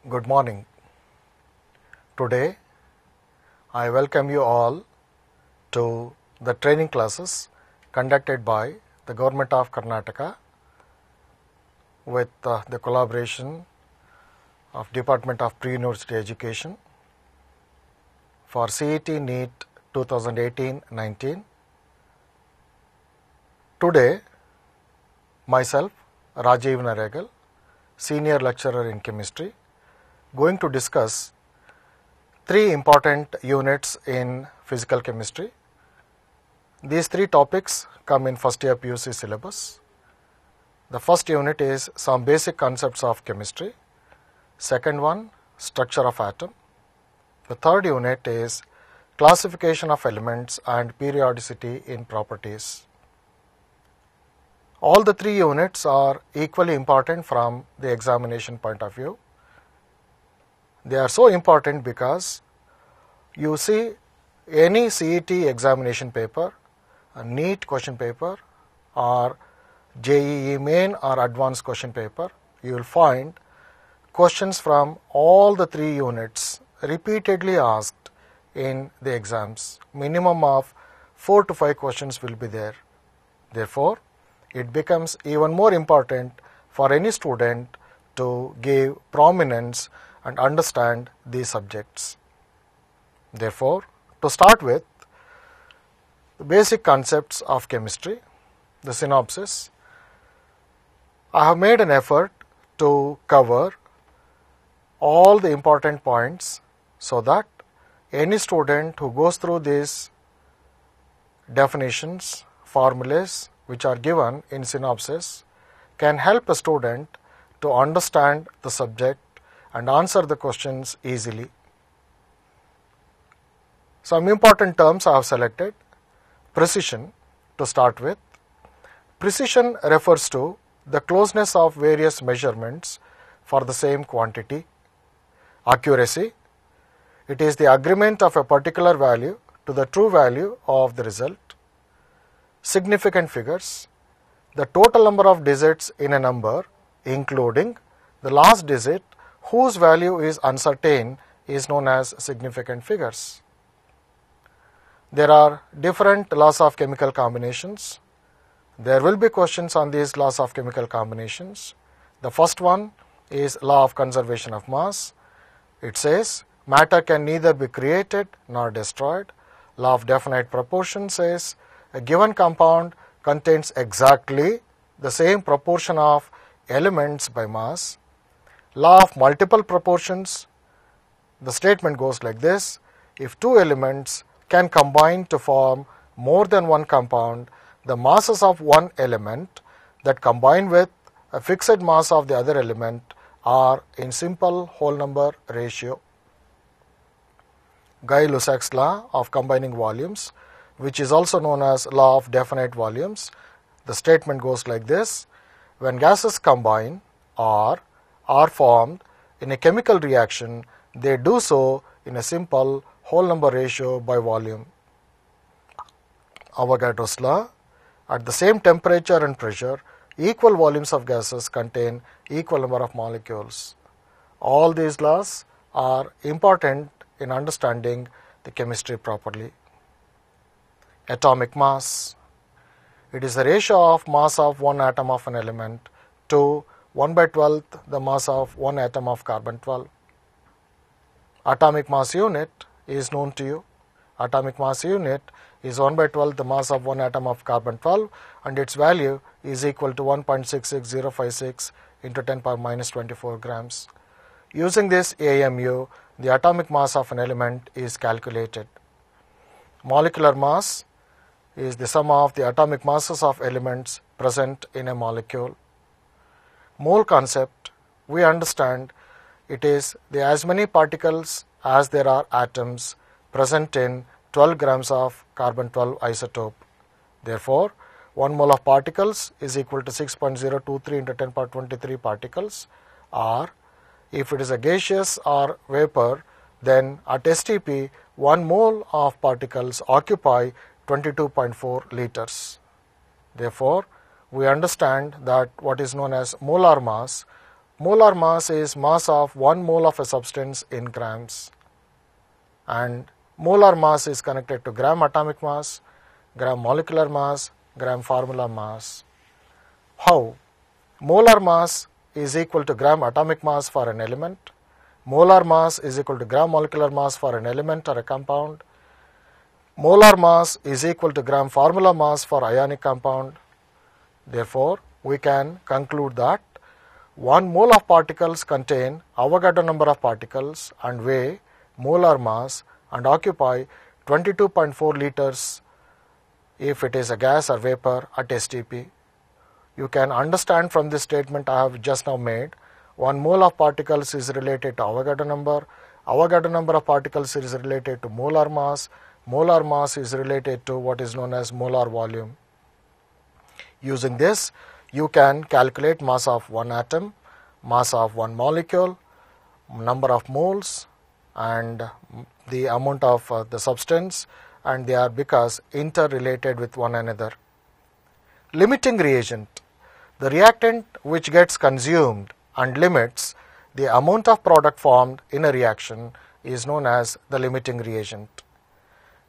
Good morning. Today, I welcome you all to the training classes conducted by the Government of Karnataka with the collaboration of Department of Pre-University Education for CET NEET 2018-19. Today, myself, Rajiv Naregal, Senior Lecturer in Chemistry, going to discuss three important units in physical chemistry. These three topics come in first year PUC syllabus. The first unit is some basic concepts of chemistry. Second one, structure of atom. The third unit is classification of elements and periodicity in properties. All the three units are equally important from the examination point of view. They are so important because you see any CET examination paper, a NEET question paper or JEE main or advanced question paper, you will find questions from all the three units repeatedly asked in the exams. Minimum of 4 to 5 questions will be there. Therefore, it becomes even more important for any student to give prominence and understand these subjects. Therefore, to start with, the basic concepts of chemistry, the synopsis. I have made an effort to cover all the important points so that any student who goes through these definitions, formulas which are given in synopsis can help a student to understand the subject and answer the questions easily. Some important terms I have selected. Precision to start with. Precision refers to the closeness of various measurements for the same quantity. Accuracy, it is the agreement of a particular value to the true value of the result. Significant figures, the total number of digits in a number, including the last digit whose value is uncertain, is known as significant figures. There are different laws of chemical combinations. There will be questions on these laws of chemical combinations. The first one is law of conservation of mass. It says matter can neither be created nor destroyed. Law of definite proportion says a given compound contains exactly the same proportion of elements by mass. Law of multiple proportions, the statement goes like this: if two elements can combine to form more than one compound, the masses of one element that combine with a fixed mass of the other element are in simple whole number ratio. Gay-Lussac's law of combining volumes, which is also known as law of definite volumes, the statement goes like this: when gases combine or are formed in a chemical reaction, they do so in a simple whole number ratio by volume. Avogadro's law, at the same temperature and pressure, equal volumes of gases contain equal number of molecules. All these laws are important in understanding the chemistry properly. Atomic mass, it is the ratio of mass of one atom of an element to 1/12 the mass of one atom of carbon-12. Atomic mass unit is known to you. Atomic mass unit is 1/12 the mass of one atom of carbon-12 and its value is equal to 1.66056 into 10 power minus 24 grams. Using this AMU, the atomic mass of an element is calculated. Molecular mass is the sum of the atomic masses of elements present in a molecule. Mole concept, we understand it is the as many particles as there are atoms present in 12 grams of carbon-12 isotope. Therefore, 1 mole of particles is equal to 6.023 into 10 power 23 particles, or if it is a gaseous or vapor, then at STP 1 mole of particles occupy 22.4 liters. Therefore, we understand that what is known as molar mass molar mass is mass of 1 mole of a substance in grams, and molar mass is connected to gram atomic mass, gram molecular mass, gram formula mass. How? Molar mass is equal to gram atomic mass for an element, molar mass is equal to gram molecular mass for an element or a compound, molar mass is equal to gram formula mass for ionic compound. Therefore, we can conclude that 1 mole of particles contain Avogadro number of particles and weigh molar mass and occupy 22.4 liters if it is a gas or vapor at STP. You can understand from this statement I have just now made, 1 mole of particles is related to Avogadro number of particles is related to molar mass is related to what is known as molar volume. Using this, you can calculate mass of one atom, mass of one molecule, number of moles, and the amount of the substance, and they are because interrelated with one another. Limiting reagent. The reactant which gets consumed and limits the amount of product formed in a reaction is known as the limiting reagent.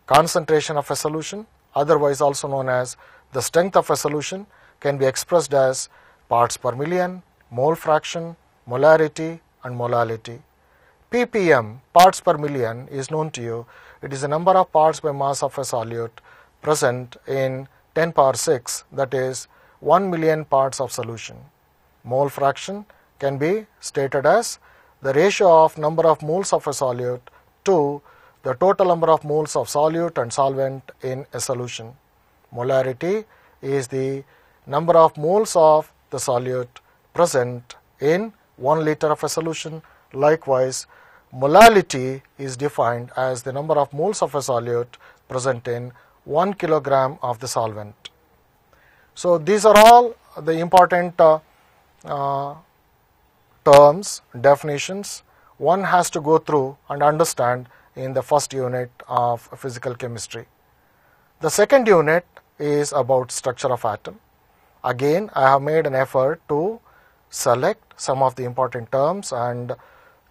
Concentration of a solution, otherwise also known as the strength of a solution, can be expressed as parts per million, mole fraction, molarity, and molality. ppm, parts per million, is known to you. It is the number of parts by mass of a solute present in 10 power 6, that is 1 million parts of solution. Mole fraction can be stated as the ratio of number of moles of a solute to the total number of moles of solute and solvent in a solution. Molarity is the number of moles of the solute present in 1 liter of a solution. Likewise, molality is defined as the number of moles of a solute present in 1 kilogram of the solvent. So these are all the important terms, definitions one has to go through and understand in the first unit of physical chemistry. The second unit is about structure of atom. Again, I have made an effort to select some of the important terms and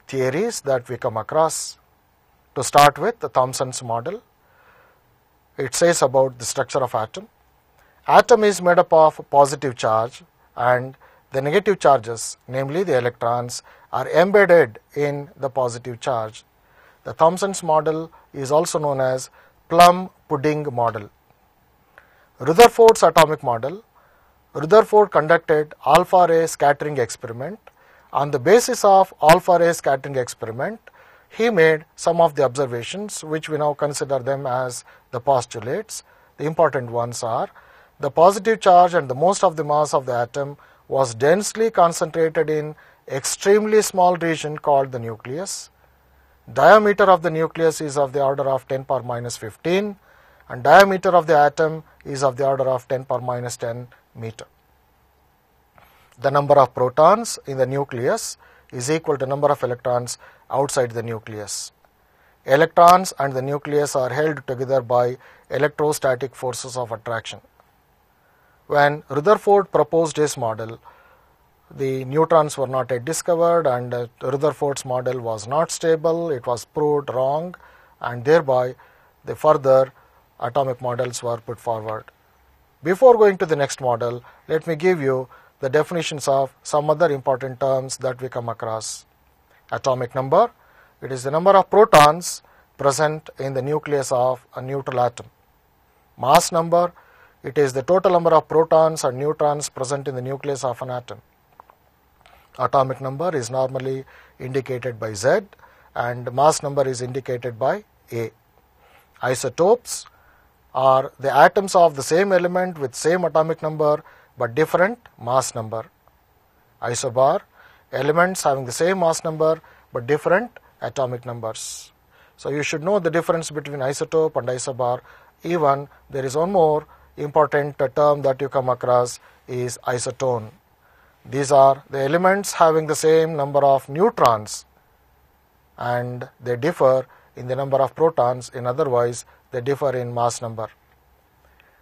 theories that we come across. To start with, the Thomson's model. It says about the structure of atom. Atom is made up of positive charge, and the negative charges, namely the electrons, are embedded in the positive charge. The Thomson's model is also known as plum pudding model. Rutherford's atomic model. Rutherford conducted alpha ray scattering experiment. On the basis of alpha ray scattering experiment, he made some of the observations which we now consider them as the postulates. The important ones are the positive charge and the most of the mass of the atom was densely concentrated in extremely small region called the nucleus. Diameter of the nucleus is of the order of 10 power minus 15, and diameter of the atom is of the order of 10 power minus 10 meter. The number of protons in the nucleus is equal to number of electrons outside the nucleus. Electrons and the nucleus are held together by electrostatic forces of attraction. When Rutherford proposed his model, the neutrons were not yet discovered, and Rutherford's model was not stable. It was proved wrong, and thereby the further atomic models were put forward. Before going to the next model, let me give you the definitions of some other important terms that we come across. Atomic number, it is the number of protons present in the nucleus of a neutral atom. Mass number, it is the total number of protons and neutrons present in the nucleus of an atom. Atomic number is normally indicated by Z, and mass number is indicated by A. Isotopes are the atoms of the same element with same atomic number but different mass number. Isobar, elements having the same mass number but different atomic numbers. So you should know the difference between isotope and isobar. Even there is one more important term that you come across is isotone. These are the elements having the same number of neutrons, and they differ in the number of protons. In otherwise, they differ in mass number.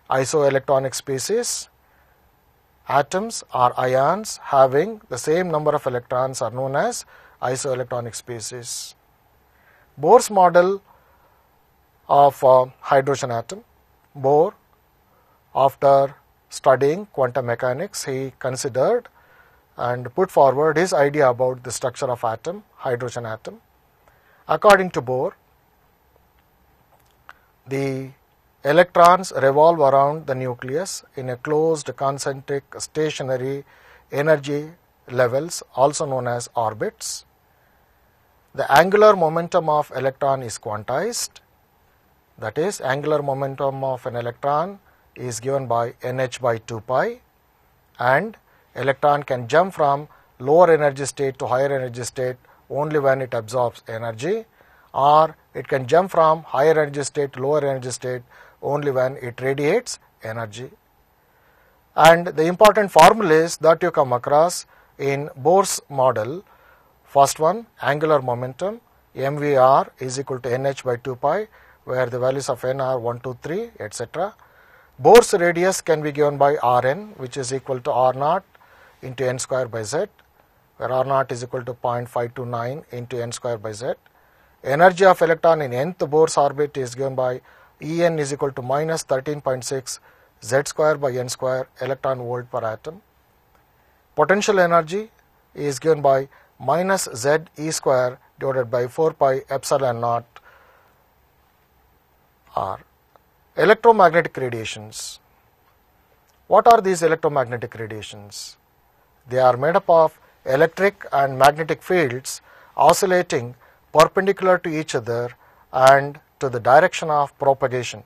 Isoelectronic species, atoms or ions having the same number of electrons are known as isoelectronic species. Bohr's model of hydrogen atom. Bohr, after studying quantum mechanics, he considered and put forward his idea about the structure of atom, hydrogen atom. According to Bohr, the electrons revolve around the nucleus in a closed concentric stationary energy levels, also known as orbits. The angular momentum of electron is quantized, that is, angular momentum of an electron is given by nh by 2 pi, and electron can jump from lower energy state to higher energy state only when it absorbs energy, or it can jump from higher energy state to lower energy state only when it radiates energy. And the important formulas that you come across in Bohr's model, first one, angular momentum, mvr is equal to nh by 2 pi, where the values of n are 1, 2, 3, etc. Bohr's radius can be given by Rn, which is equal to R naught into n square by z, where R naught is equal to 0.529 into n square by z. Energy of electron in nth Bohr's orbit is given by En is equal to minus 13.6 z square by n square electron volt per atom. Potential energy is given by minus z e square divided by 4 pi epsilon naught r. Electromagnetic radiations. What are these electromagnetic radiations? They are made up of electric and magnetic fields oscillating perpendicular to each other and to the direction of propagation.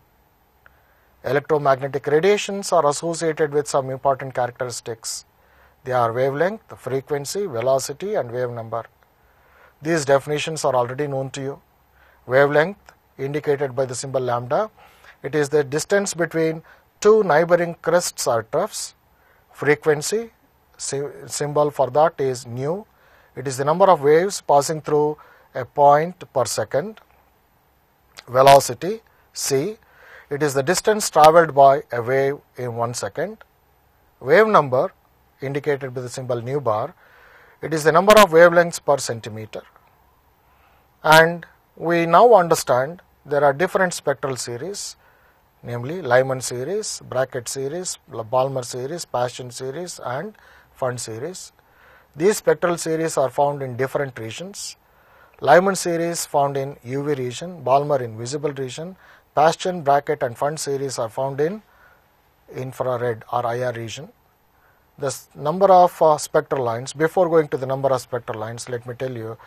Electromagnetic radiations are associated with some important characteristics. They are wavelength, frequency, velocity, and wave number. These definitions are already known to you. Wavelength, indicated by the symbol lambda, it is the distance between two neighboring crests or troughs. Frequency, symbol for that is nu. It is the number of waves passing through a point per second. Velocity, c, it is the distance travelled by a wave in 1 second. Wave number, indicated by the symbol nu bar, it is the number of wavelengths per centimeter. And we now understand there are different spectral series, namely Lyman series, bracket series, Balmer series, Paschen series, and Fund series. These spectral series are found in different regions. Lyman series found in UV region, Balmer in visible region, Paschen, bracket, and Fund series are found in infrared or IR region. The number of spectral lines, before going to the number of spectral lines, let me tell you,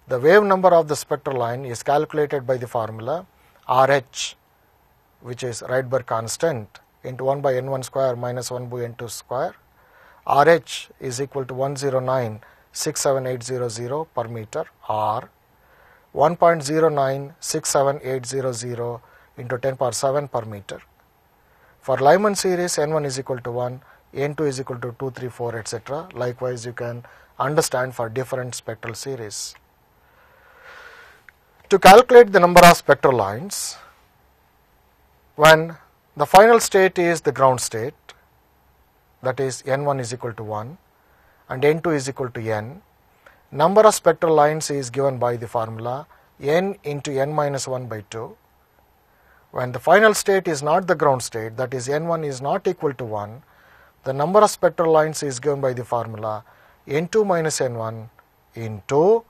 the wave number of the spectral line is calculated by the formula RH, which is Rydberg constant, into 1 by n1 square minus 1 by n2 square. RH is equal to 109.67800 per meter, or 1.096780 into 10 power 7 per meter. For Lyman series, n1 is equal to 1, n2 is equal to 2, 3, 4, etc. Likewise, you can understand for different spectral series. To calculate the number of spectral lines, when the final state is the ground state, that is n1 is equal to 1 and n2 is equal to n, number of spectral lines is given by the formula n into n minus 1 by 2. When the final state is not the ground state, that is n1 is not equal to 1, the number of spectral lines is given by the formula n2 minus n1 into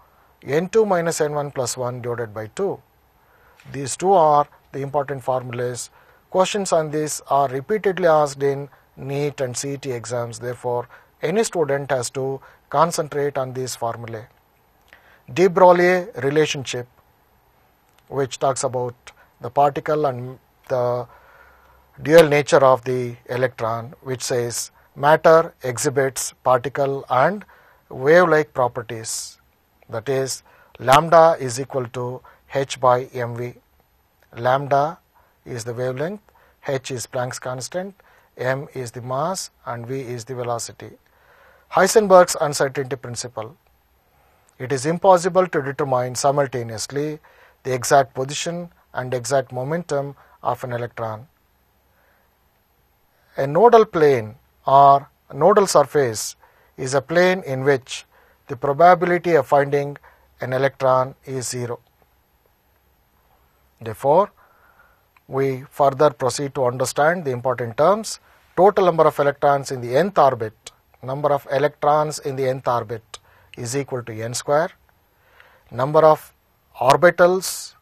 n2 minus n1 plus 1 divided by 2. These two are the important formulas. Questions on this are repeatedly asked in NEET and CET exams. Therefore, any student has to concentrate on these formulae. Debroglie relationship, which talks about the particle and the dual nature of the electron, which says matter exhibits particle and wave-like properties. That is, lambda is equal to h by mv. Lambda is the wavelength, h is Planck's constant, m is the mass, and v is the velocity. Heisenberg's uncertainty principle. It is impossible to determine simultaneously the exact position and exact momentum of an electron. A nodal plane or nodal surface is a plane in which the probability of finding an electron is 0. Therefore, we further proceed to understand the important terms. Total number of electrons in the nth orbit, number of electrons in the nth orbit is equal to n square. Number of orbitals,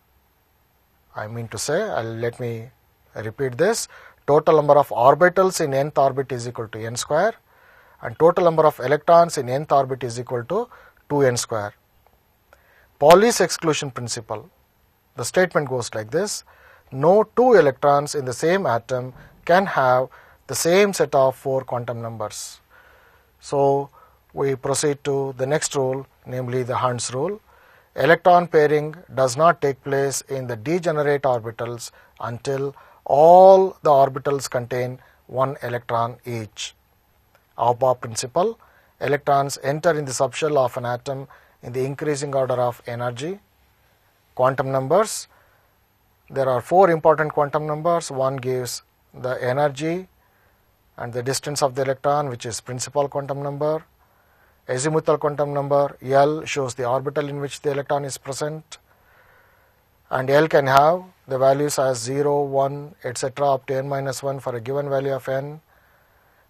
let me repeat this. Total number of orbitals in nth orbit is equal to n square, and total number of electrons in nth orbit is equal to 2n square. Pauli's exclusion principle. The statement goes like this: no two electrons in the same atom can have the same set of 4 quantum numbers. So we proceed to the next rule, namely the Huns Rule. Electron pairing does not take place in the degenerate orbitals until all the orbitals contain 1 electron each. Above principle, electrons enter in the subshell of an atom in the increasing order of energy. Quantum numbers. There are 4 important quantum numbers. One gives the energy and the distance of the electron, which is principal quantum number. Azimuthal quantum number L shows the orbital in which the electron is present, and L can have the values as 0, 1, etc. up to n minus 1 for a given value of n.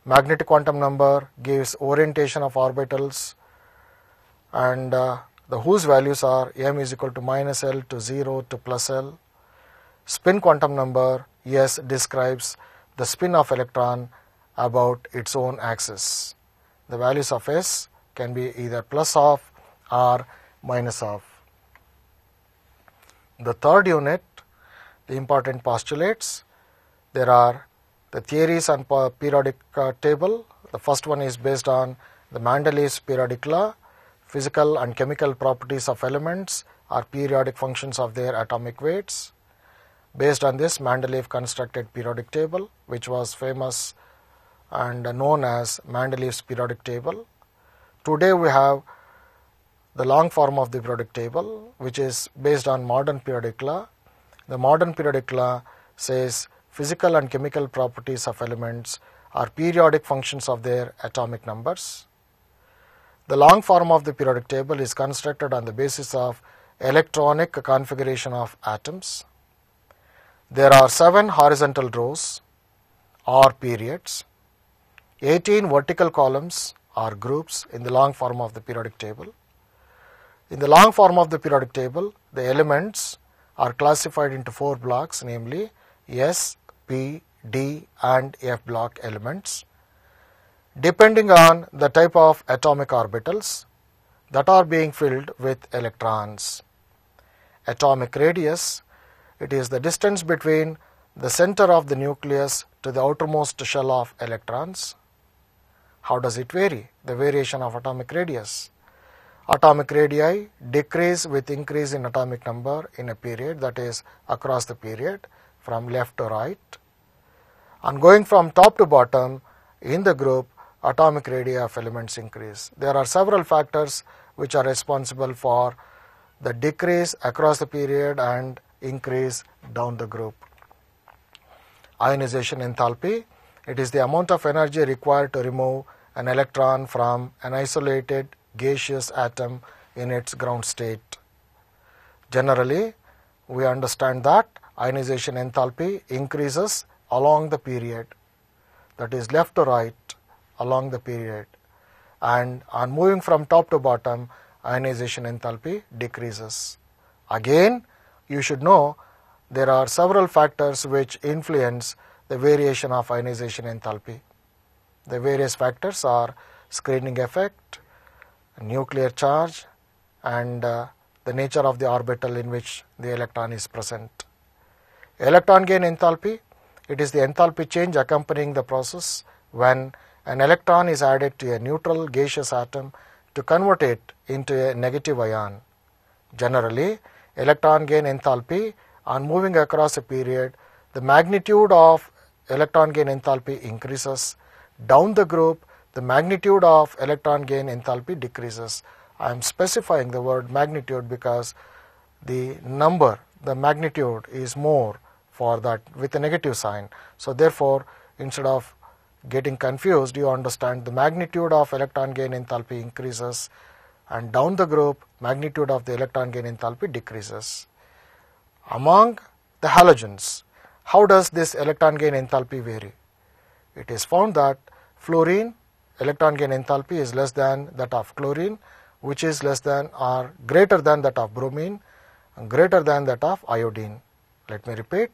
Magnetic quantum number gives orientation of orbitals, and whose values are m is equal to minus L to 0 to plus L. Spin quantum number S describes the spin of electron about its own axis. The values of S can be either plus of or minus of. The third unit, the important postulates. There are the theories on periodic table. The first one is based on the Mendeleev's periodic law. Physical and chemical properties of elements are periodic functions of their atomic weights. Based on this, Mendeleev constructed periodic table, which was famous and known as Mendeleev's periodic table. Today we have the long form of the periodic table, which is based on modern periodic law. The modern periodic law says physical and chemical properties of elements are periodic functions of their atomic numbers. The long form of the periodic table is constructed on the basis of electronic configuration of atoms. There are 7 horizontal rows or periods, 18 vertical columns or groups in the long form of the periodic table. In the long form of the periodic table, the elements are classified into 4 blocks, namely S, P, D and F block elements, depending on the type of atomic orbitals that are being filled with electrons. Atomic radius, it is the distance between the center of the nucleus to the outermost shell of electrons. How does it vary? The variation of atomic radius. Atomic radii decrease with increase in atomic number in a period, that is across the period from left to right. And going from top to bottom in the group, atomic radii of elements increase. There are several factors which are responsible for the decrease across the period and increase down the group. Ionization enthalpy, it is the amount of energy required to remove an electron from an isolated gaseous atom in its ground state. Generally, we understand that ionization enthalpy increases along the period, that is left to right along the period, and on moving from top to bottom, ionization enthalpy decreases. Again, you should know there are several factors which influence the variation of ionization enthalpy. The various factors are screening effect, nuclear charge, and the nature of the orbital in which the electron is present. Electron gain enthalpy, it is the enthalpy change accompanying the process when an electron is added to a neutral gaseous atom to convert it into a negative ion. Generally, electron gain enthalpy on moving across a period, the magnitude of electron gain enthalpy increases. Down the group, the magnitude of electron gain enthalpy decreases. I am specifying the word magnitude because the number, the magnitude is more for that with a negative sign. So therefore, instead of getting confused, you understand the magnitude of electron gain enthalpy increases, and down the group magnitude of the electron gain enthalpy decreases. Among the halogens, how does this electron gain enthalpy vary? It is found that fluorine electron gain enthalpy is less than that of chlorine, which is less than or greater than that of bromine, and greater than that of iodine. Let me repeat,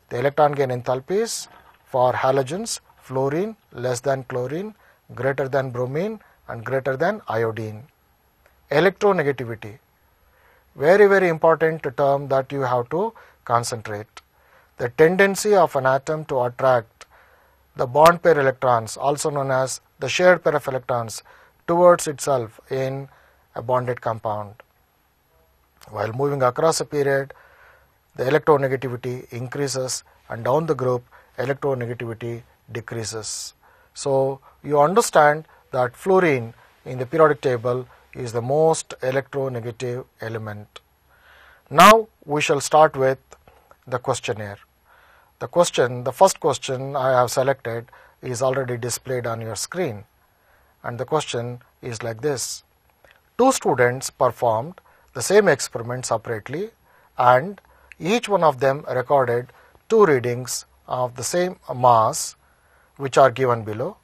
the electron gain enthalpies for halogens: fluorine less than chlorine, greater than bromine, and greater than iodine. Electronegativity, very, very important term that you have to concentrate. The tendency of an atom to attract the bond pair electrons, also known as the shared pair of electrons, towards itself in a bonded compound. While moving across a period, the electronegativity increases, and down the group electronegativity decreases. So you understand that fluorine in the periodic table is the most electronegative element. Now we shall start with the questionnaire. The first question I have selected is already displayed on your screen, and the question is like this. Two students performed the same experiment separately, and each one of them recorded two readings of the same mass, which are given below.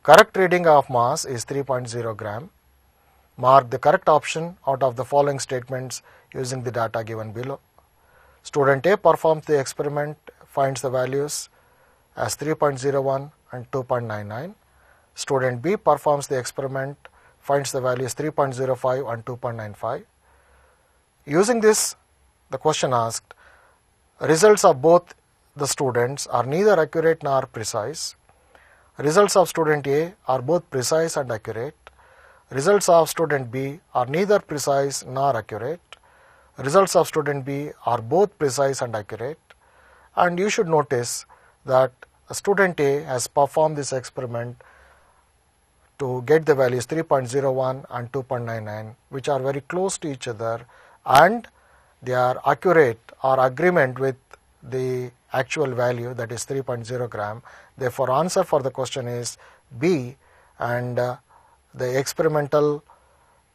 Correct reading of mass is 3.0 gram. Mark the correct option out of the following statements using the data given below. Student A performs the experiment, finds the values as 3.01 and 2.99. Student B performs the experiment, finds the values 3.05 and 2.95. Using this, the question asked, results of both the students are neither accurate nor precise. Results of student A are both precise and accurate. Results of student B are neither precise nor accurate. Results of student B are both precise and accurate. And you should notice that student A has performed this experiment to get the values 3.01 and 2.99, which are very close to each other, and they are accurate or agreement with the actual value, that is 3.0 gram. Therefore, answer for the question is B, and the experimental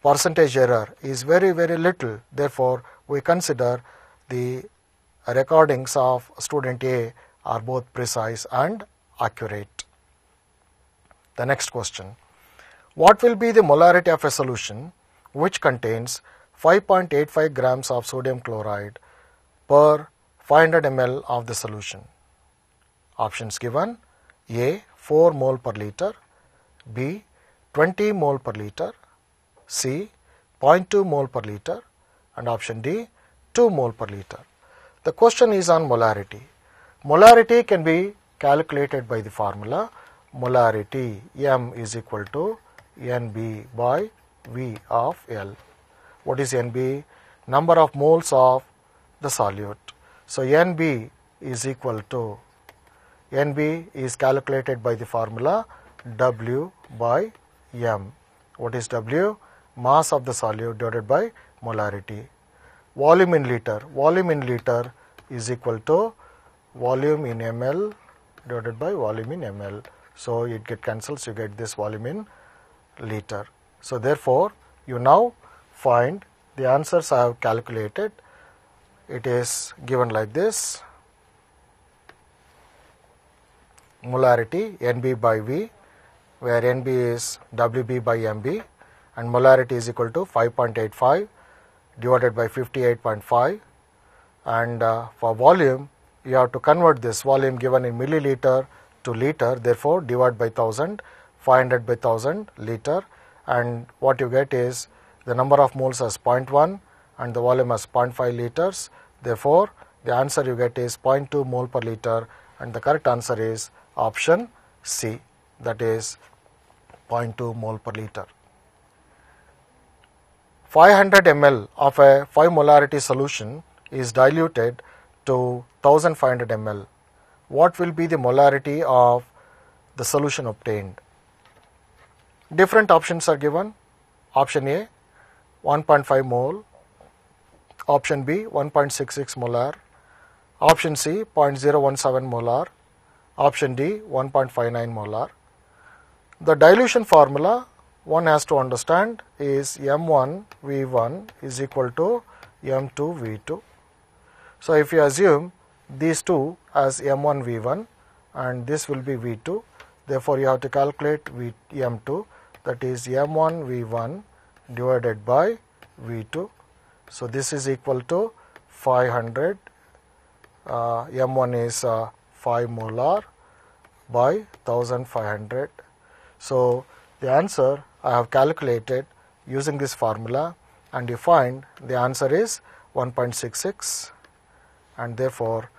percentage error is very, very little. Therefore, we consider the recordings of student A are both precise and accurate. The next question. What will be the molarity of a solution which contains 5.85 grams of sodium chloride per 500 ml of the solution? Options given: A 4 mole per liter, B 20 mole per liter, C 0.2 mole per liter, and option D 2 mole per liter. The question is on molarity. Molarity can be calculated by the formula molarity M is equal to NB by V of L. What is NB? Number of moles of the solute. So NB is equal to, NB is calculated by the formula W by M. What is W? Mass of the solute divided by molarity. Volume in liter. Volume in liter is equal to volume in ml divided by volume in ml. So it get cancels, you get this volume in liter. So therefore, you now find the answers I have calculated. It is given like this: molarity NB by V, where NB is WB by MB, and molarity is equal to 5.85 divided by 58.5, and for volume you have to convert this volume given in milliliter to liter. Therefore, divide by 1000, 500 by 1000 liter, and what you get is the number of moles as 0.1 and the volume as 0.5 liters. Therefore, the answer you get is 0.2 mole per liter, and the correct answer is option C, that is 0.2 mole per liter. 500 ml of a 5 molarity solution is diluted to 1500 ml. What will be the molarity of the solution obtained? Different options are given. Option A 1.5 mole, option B 1.66 molar, option C 0.017 molar, option D 1.59 molar. The dilution formula one has to understand is M1 V1 is equal to M2 V2. So, if you assume these two as M1 V1 and this will be V2, therefore, you have to calculate M2, that is M1 V1 divided by V2. So, this is equal to 500, M1 is 5 molar by 1500. So, the answer I have calculated using this formula, and you find the answer is 1.66, and therefore,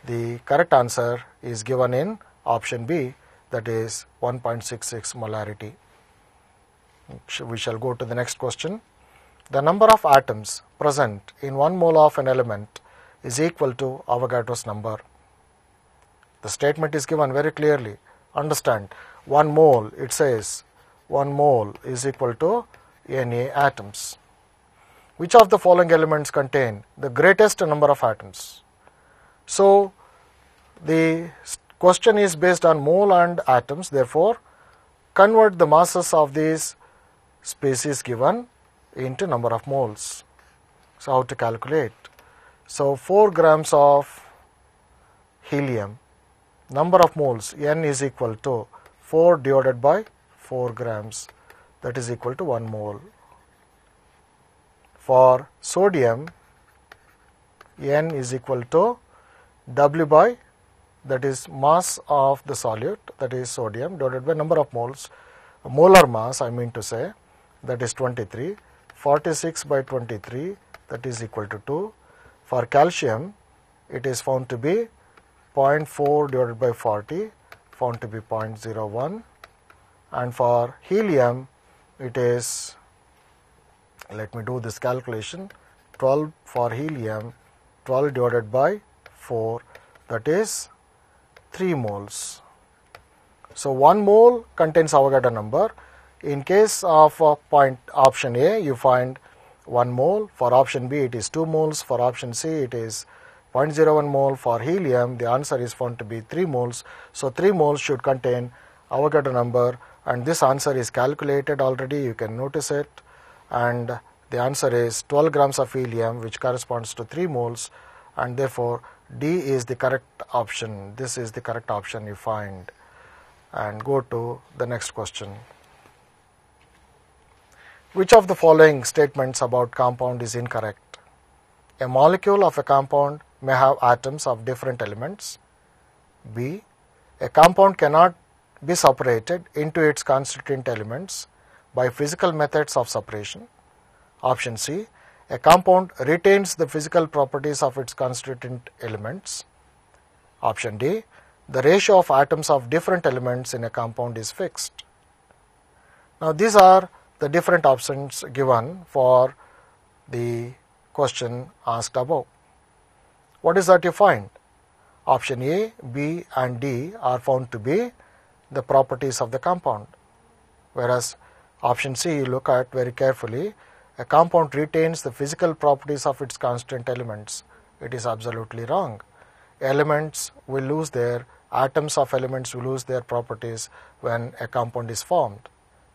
the correct answer is given in option B, that is 1.66 molarity. We shall go to the next question. The number of atoms present in 1 mole of an element is equal to Avogadro's number. The statement is given very clearly. Understand, 1 mole, it says 1 mole is equal to Na atoms. Which of the following elements contain the greatest number of atoms? So, the question is based on mole and atoms, therefore, convert the masses of these species given into number of moles. So, how to calculate? So, 4 grams of helium, number of moles N is equal to 4 divided by 4 grams, that is equal to 1 mole. For sodium, N is equal to W by, that is mass of the solute, that is sodium, divided by number of moles, molar mass I mean to say, that is 23, 46 by 23, that is equal to 2. For calcium, it is found to be 0.4 divided by 40, found to be 0.01, and for helium, it is, let me do this calculation, 12 for helium, 12 divided by 4, that is 3 moles. So, 1 mole contains Avogadro number. In case of option A, you find 1 mole. For option B, it is 2 moles. For option C, it is 0.01 mole. For helium, the answer is found to be 3 moles. So, 3 moles should contain Avogadro number, and this answer is calculated already. You can notice it, and the answer is 12 grams of helium, which corresponds to 3 moles, and therefore, D is the correct option. This is the correct option you find. And go to the next question. Which of the following statements about compound is incorrect? A molecule of a compound may have atoms of different elements. B. A compound cannot be separated into its constituent elements by physical methods of separation. Option C. A compound retains the physical properties of its constituent elements. Option D. The ratio of atoms of different elements in a compound is fixed. Now, these are the different options given for the question asked above. What is that you find? Option A, B and D are found to be the properties of the compound, whereas option C, you look at very carefully, a compound retains the physical properties of its constituent elements. It is absolutely wrong. Elements will lose their, atoms of elements will lose their properties when a compound is formed.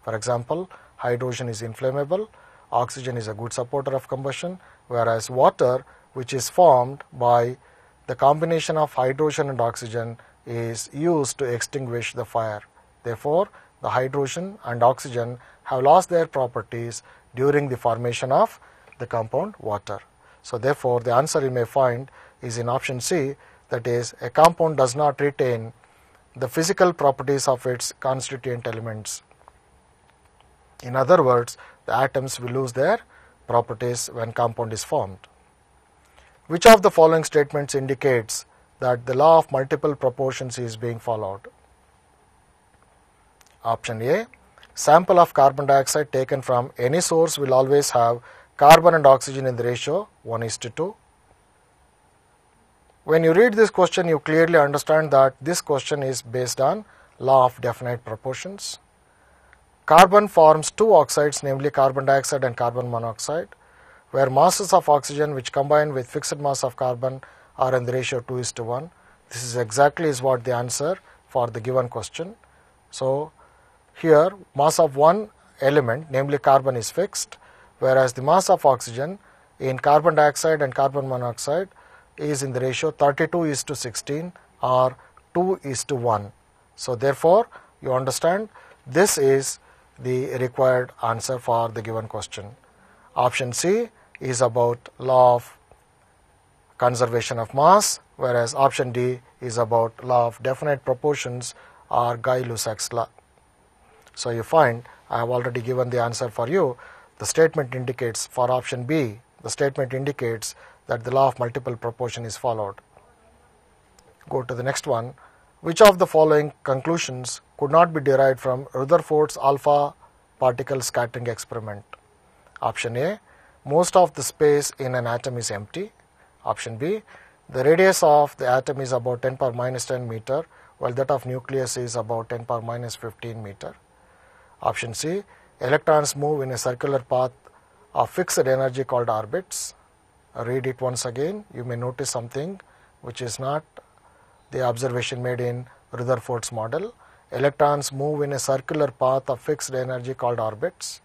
For example, hydrogen is inflammable, oxygen is a good supporter of combustion, whereas water, which is formed by the combination of hydrogen and oxygen, is used to extinguish the fire. Therefore, the hydrogen and oxygen have lost their properties during the formation of the compound water. So, therefore, the answer you may find is in option C, that is, a compound does not retain the physical properties of its constituent elements. In other words, the atoms will lose their properties when compound is formed. Which of the following statements indicates that the law of multiple proportions is being followed? Option A. Sample of carbon dioxide taken from any source will always have carbon and oxygen in the ratio 1:2. When you read this question, you clearly understand that this question is based on law of definite proportions. Carbon forms 2 oxides, namely carbon dioxide and carbon monoxide, where masses of oxygen which combine with fixed mass of carbon are in the ratio 2:1. This is exactly what the answer for the given question. So, Here mass of one element, namely carbon, is fixed, whereas the mass of oxygen in carbon dioxide and carbon monoxide is in the ratio 32:16 or 2:1. So therefore, you understand this is the required answer for the given question. Option C is about law of conservation of mass, whereas option D is about law of definite proportions or Guy-Lussac's law. So you find I have already given the answer for you. The statement indicates for option B, the statement indicates that the law of multiple proportion is followed. Go to the next one. Which of the following conclusions could not be derived from Rutherford's alpha particle scattering experiment? Option A, most of the space in an atom is empty. Option B, the radius of the atom is about 10 power minus 10 meter, while that of nucleus is about 10 power minus 15 meter. Option C, electrons move in a circular path of fixed energy called orbits. Read it once again. You may notice something which is not the observation made in Rutherford's model. Electrons move in a circular path of fixed energy called orbits.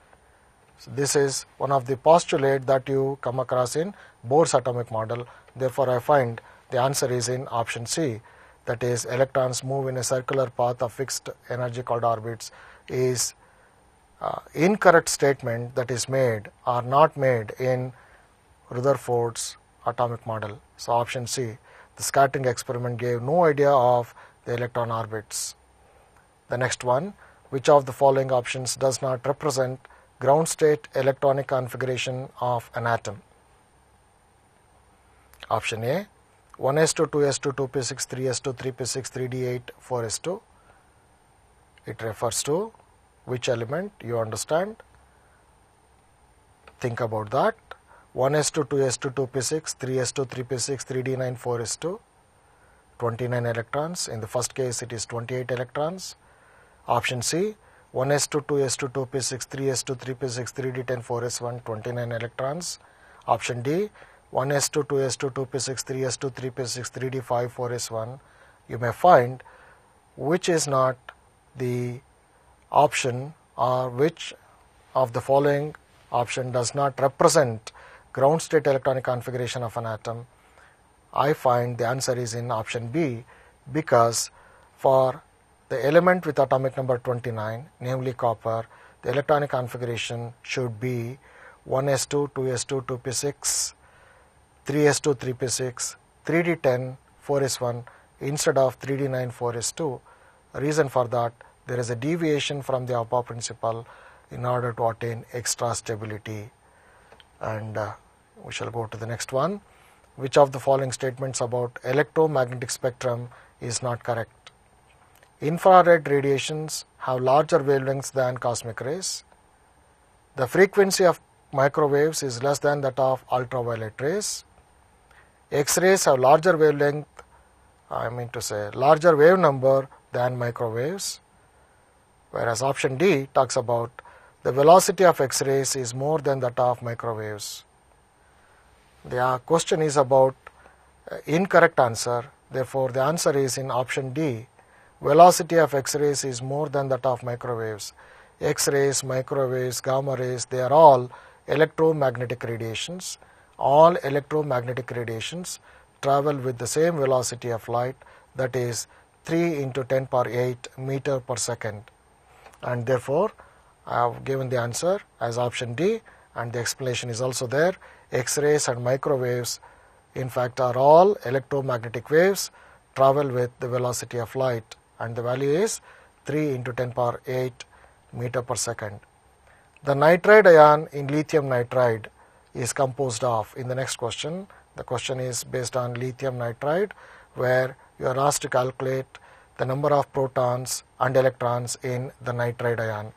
So this is one of the postulates that you come across in Bohr's atomic model. Therefore, I find the answer is in option C, that is electrons move in a circular path of fixed energy called orbits is incorrect statement that is made or not made in Rutherford's atomic model. So option C, the scattering experiment gave no idea of the electron orbits. The next one, which of the following options does not represent ground state electronic configuration of an atom? Option A, 1s2, 2s2, 2p6, 3s2, 3p6, 3d8, 4s2. It refers to which element? You understand? Think about that. 1s2, 2s2, 2p6, 3s2, 3p6, 3d9, 4s2, 29 electrons. In the first case, it is 28 electrons. Option C, 1s2, 2s2, 2p6, 3s2, 3p6, 3d10, 4s1, 29 electrons. Option D, 1s2, 2s2, 2p6, 3s2, 3p6, 3d5, 4s1. You may find which is not the option or which of the following option does not represent ground state electronic configuration of an atom. I find the answer is in option B, because for the element with atomic number 29, namely copper, the electronic configuration should be 1s2, 2s2, 2p6, 3s2, 3p6, 3d10, 4s1 instead of 3d9, 4s2. Reason for that, there is a deviation from the APA principle in order to attain extra stability. And we shall go to the next one. Which of the following statements about electromagnetic spectrum is not correct? Infrared radiations have larger wavelengths than cosmic rays. The frequency of microwaves is less than that of ultraviolet rays. X-rays have larger wavelength, larger wave number than microwaves. Whereas option D talks about the velocity of X-rays is more than that of microwaves. The question is about incorrect answer. Therefore, the answer is in option D. Velocity of X-rays is more than that of microwaves. X-rays, microwaves, gamma rays, they are all electromagnetic radiations. All electromagnetic radiations travel with the same velocity of light, that is 3 into 10 power 8 meter per second. And therefore, I have given the answer as option D, and the explanation is also there. X-rays and microwaves in fact are all electromagnetic waves, travel with the velocity of light, and the value is 3 into 10 power 8 meter per second. The nitride ion in lithium nitride is composed of, in the next question, the question is based on lithium nitride, where you are asked to calculate the number of protons and electrons in the nitride ion.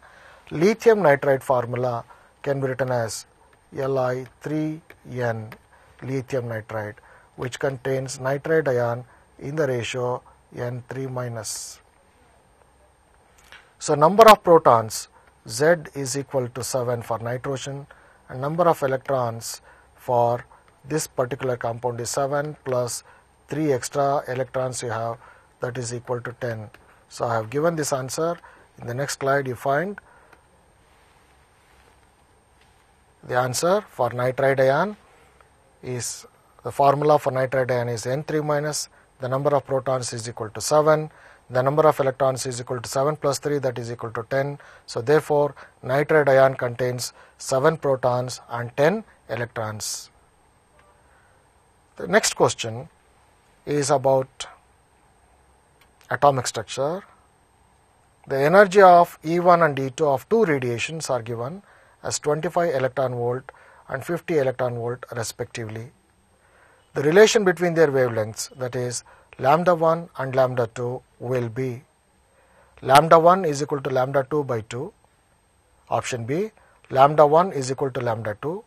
Lithium nitride formula can be written as Li3N, lithium nitride, which contains nitride ion in the ratio N3 minus. So number of protons, Z is equal to 7 for nitrogen, and number of electrons for this particular compound is 7 plus 3 extra electrons you have, that is equal to 10. So I have given this answer In the next slide you find the answer for nitride ion is, the formula for nitride ion is N3 minus, the number of protons is equal to 7, the number of electrons is equal to 7 plus 3, that is equal to 10. So therefore nitride ion contains 7 protons and 10 electrons. The next question is about atomic structure. The energy of E1 and E2 of two radiations are given as 25 electron volt and 50 electron volt respectively. The relation between their wavelengths, that is lambda 1 and lambda 2, will be lambda 1 is equal to lambda 2 by 2, option B, lambda 1 is equal to lambda 2,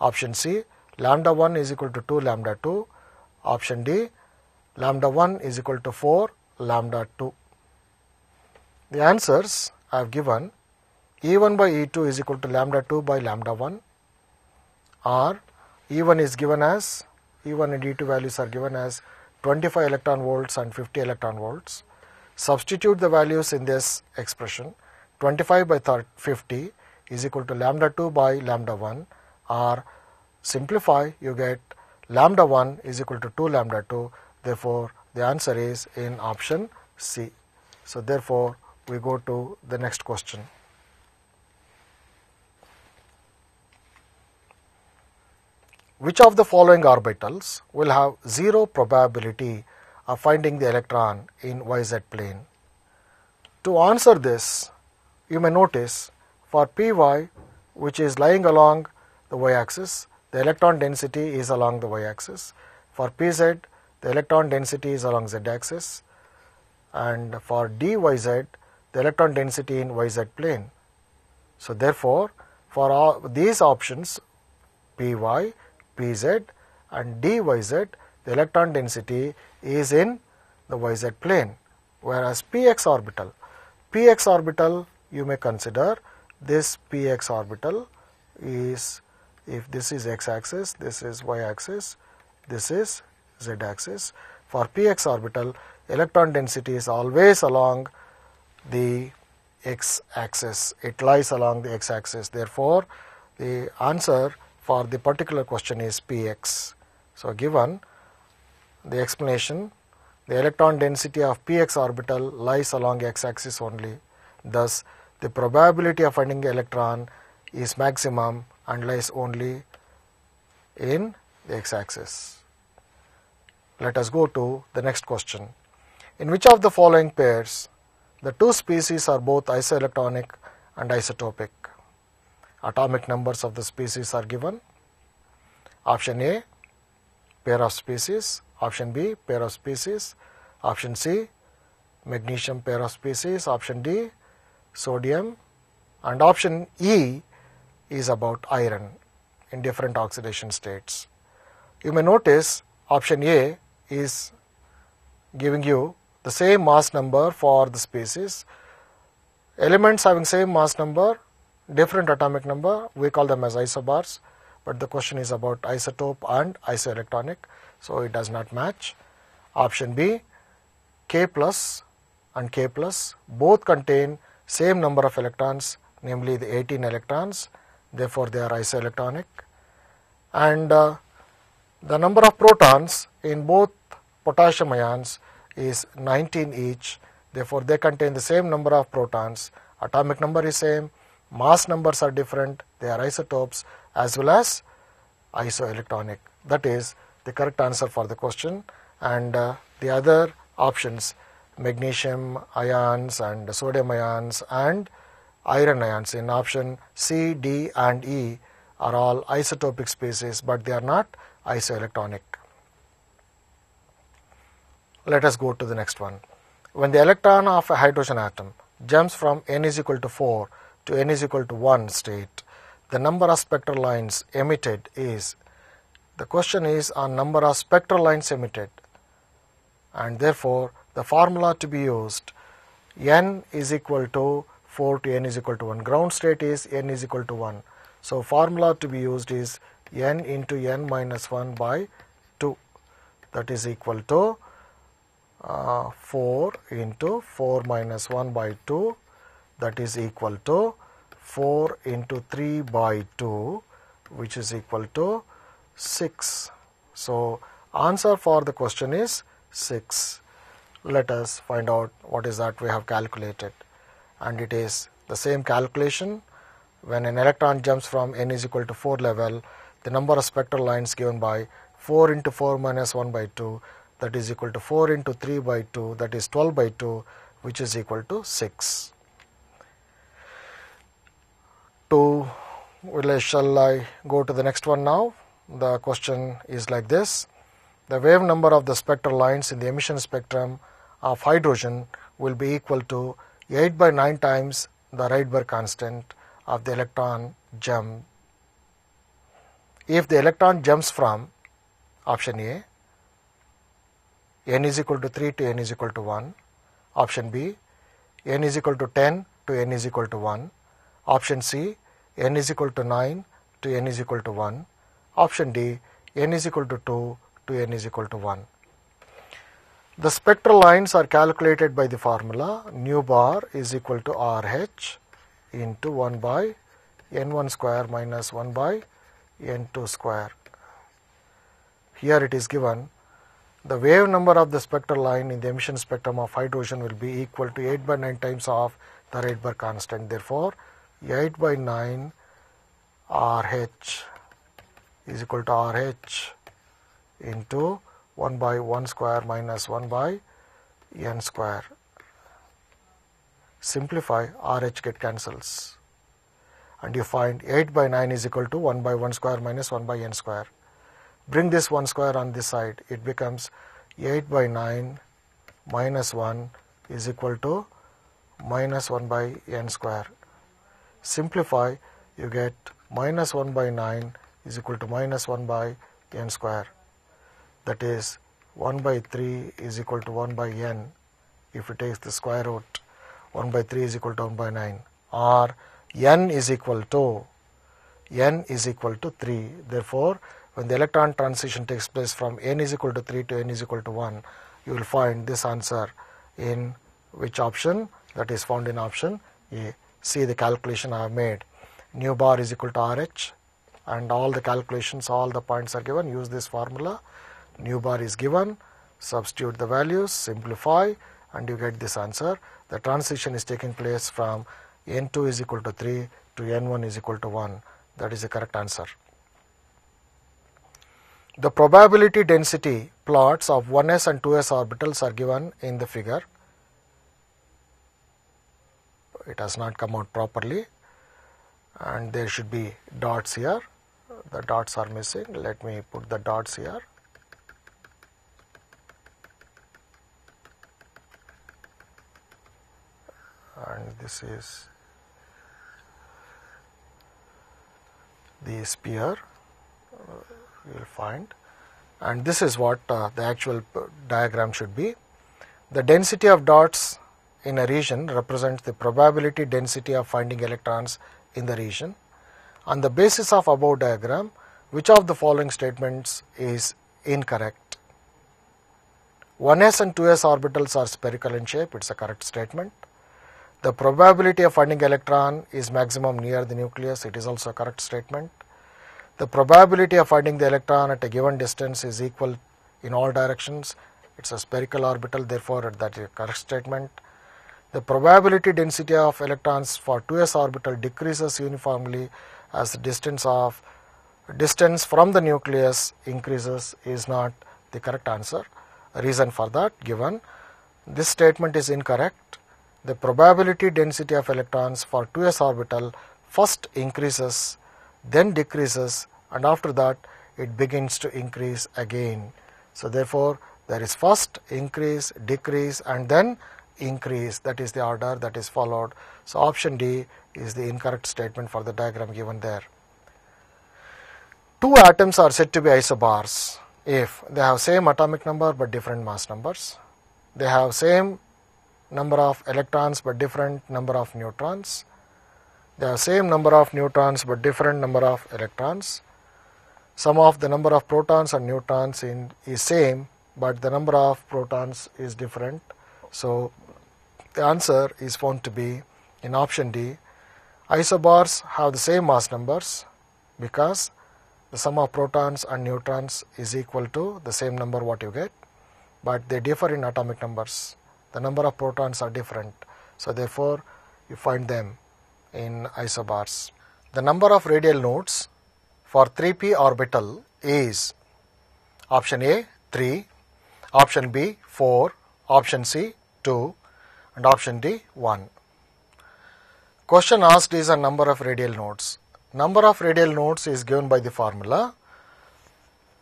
option C, lambda 1 is equal to 2 lambda 2, option D, lambda 1 is equal to 4 lambda 2. The answers I have given: E1 by E2 is equal to lambda 2 by lambda 1, or E1 is given as, E1 and E2 values are given as 25 electron volts and 50 electron volts. Substitute the values in this expression. 25 by 50 is equal to lambda 2 by lambda 1, or simplify, you get lambda 1 is equal to 2 lambda 2. Therefore the answer is in option C. So therefore we go to the next question. Which of the following orbitals will have zero probability of finding the electron in YZ plane? To answer this, you may notice for Py, which is lying along the y-axis, the electron density is along the y-axis. For Pz, the electron density is along z-axis, and for dyz, the electron density in YZ plane. So therefore, for all these options Py, Pz and dyz, the electron density is in the YZ plane, whereas px orbital you may consider this px orbital is, if this is x-axis, this is y-axis, this is z-axis. For px orbital, electron density is always along the x-axis, it lies along the x-axis. Therefore the answer for the particular question is px. So given the explanation, the electron density of px orbital lies along x-axis only. Thus the probability of finding the electron is maximum and lies only in the x-axis. Let us go to the next question. In which of the following pairs the two species are both isoelectronic and isotopic? Atomic numbers of the species are given. Option A, pair of species. Option B, pair of species. Option C, magnesium pair of species. Option D, sodium. And option E is about iron in different oxidation states. You may notice option A is giving you the same mass number for the species. Elements having same mass number, different atomic number, we call them as isobars, but the question is about isotope and isoelectronic, so it does not match. Option B, K plus and K plus both contain same number of electrons, namely the 18 electrons, therefore they are isoelectronic. And the number of protons in both potassium ions is 19 each, therefore they contain the same number of protons, atomic number is same, mass numbers are different, they are isotopes as well as isoelectronic. That is the correct answer for the question. And the other options, magnesium ions and sodium ions and iron ions in option C, D and E are all isotopic species, but they are not isoelectronic. Let us go to the next one. When the electron of a hydrogen atom jumps from n is equal to 4 to n is equal to 1 state, the number of spectral lines emitted is, the question is on number of spectral lines emitted, and therefore the formula to be used, n is equal to 4 to n is equal to 1, ground state is n is equal to 1. So formula to be used is n into n minus 1 by 2, that is equal to 4 into 4 minus 1 by 2 that is equal to 4 into 3 by 2, which is equal to 6. So answer for the question is 6. Let us find out what is that we have calculated, and it is the same calculation. When an electron jumps from n is equal to 4 level, the number of spectral lines given by 4 into 4 minus 1 by 2, that is equal to 4 into 3 by 2, that is 12 by 2, which is equal to 6. Shall I go to the next one now? The question is like this. The wave number of the spectral lines in the emission spectrum of hydrogen will be equal to 8 by 9 times the Rydberg constant of the electron jump. If the electron jumps from option A, n is equal to 3 to n is equal to 1, option B, n is equal to 10 to n is equal to 1, option C, n is equal to 9 to n is equal to 1, option D, n is equal to 2 to n is equal to 1. The spectral lines are calculated by the formula nu bar is equal to RH into 1 by n1 square minus 1 by n2 square. Here it is given the wave number of the spectral line in the emission spectrum of hydrogen will be equal to 8 by 9 times of the Rydberg constant. Therefore, 8 by 9 RH is equal to RH into 1 by 1 square minus 1 by n square. Simplify, RH get cancels, and you find 8 by 9 is equal to 1 by 1 square minus 1 by n square. Bring this 1 square on this side, it becomes 8 by 9 minus 1 is equal to minus 1 by n square. Simplify, you get minus 1 by 9 is equal to minus 1 by n square. That is 1 by 3 is equal to 1 by n. If it takes the square root, 1 by 3 is equal to 1 by 9, or n is equal to 3. Therefore, when the electron transition takes place from n is equal to 3 to n is equal to 1, you will find this answer in which option? That is found in option A. See the calculation I have made. Nu bar is equal to RH, and all the calculations, all the points are given. Use this formula. Nu bar is given, substitute the values, simplify, and you get this answer. The transition is taking place from n2 is equal to 3 to n1 is equal to 1. That is the correct answer. The probability density plots of 1s and 2s orbitals are given in the figure. It has not come out properly, and there should be dots here. The dots are missing. Let me put the dots here. And this is the sphere, you will find, and this is what the actual diagram should be. The density of dots in a region represents the probability density of finding electrons in the region. On the basis of above diagram, which of the following statements is incorrect? 1s and 2s orbitals are spherical in shape. It's a correct statement. The probability of finding electron is maximum near the nucleus. It is also a correct statement. The probability of finding the electron at a given distance is equal in all directions. It's a spherical orbital, therefore that is a correct statement. The probability density of electrons for 2s orbital decreases uniformly as the distance from the nucleus increases is not the correct answer. A reason for that given. This statement is incorrect. The probability density of electrons for 2s orbital first increases, then decreases, and after that it begins to increase again. So therefore, there is first increase, decrease, and then increase. That is the order that is followed. So option D is the incorrect statement for the diagram given there. Two atoms are said to be isobars if they have same atomic number but different mass numbers. They have same number of electrons but different number of neutrons. They have same number of neutrons but different number of electrons. Sum of the number of protons and neutrons is same, but the number of protons is different. So the answer is found to be In option D, isobars have the same mass numbers because the sum of protons and neutrons is equal to the same number what you get, but they differ in atomic numbers. The number of protons are different, so therefore you find them in isobars. The number of radial nodes for 3p orbital is option A 3, option B 4, option C 2, and option D 1. Question asked is a number of radial nodes. Number of radial nodes is given by the formula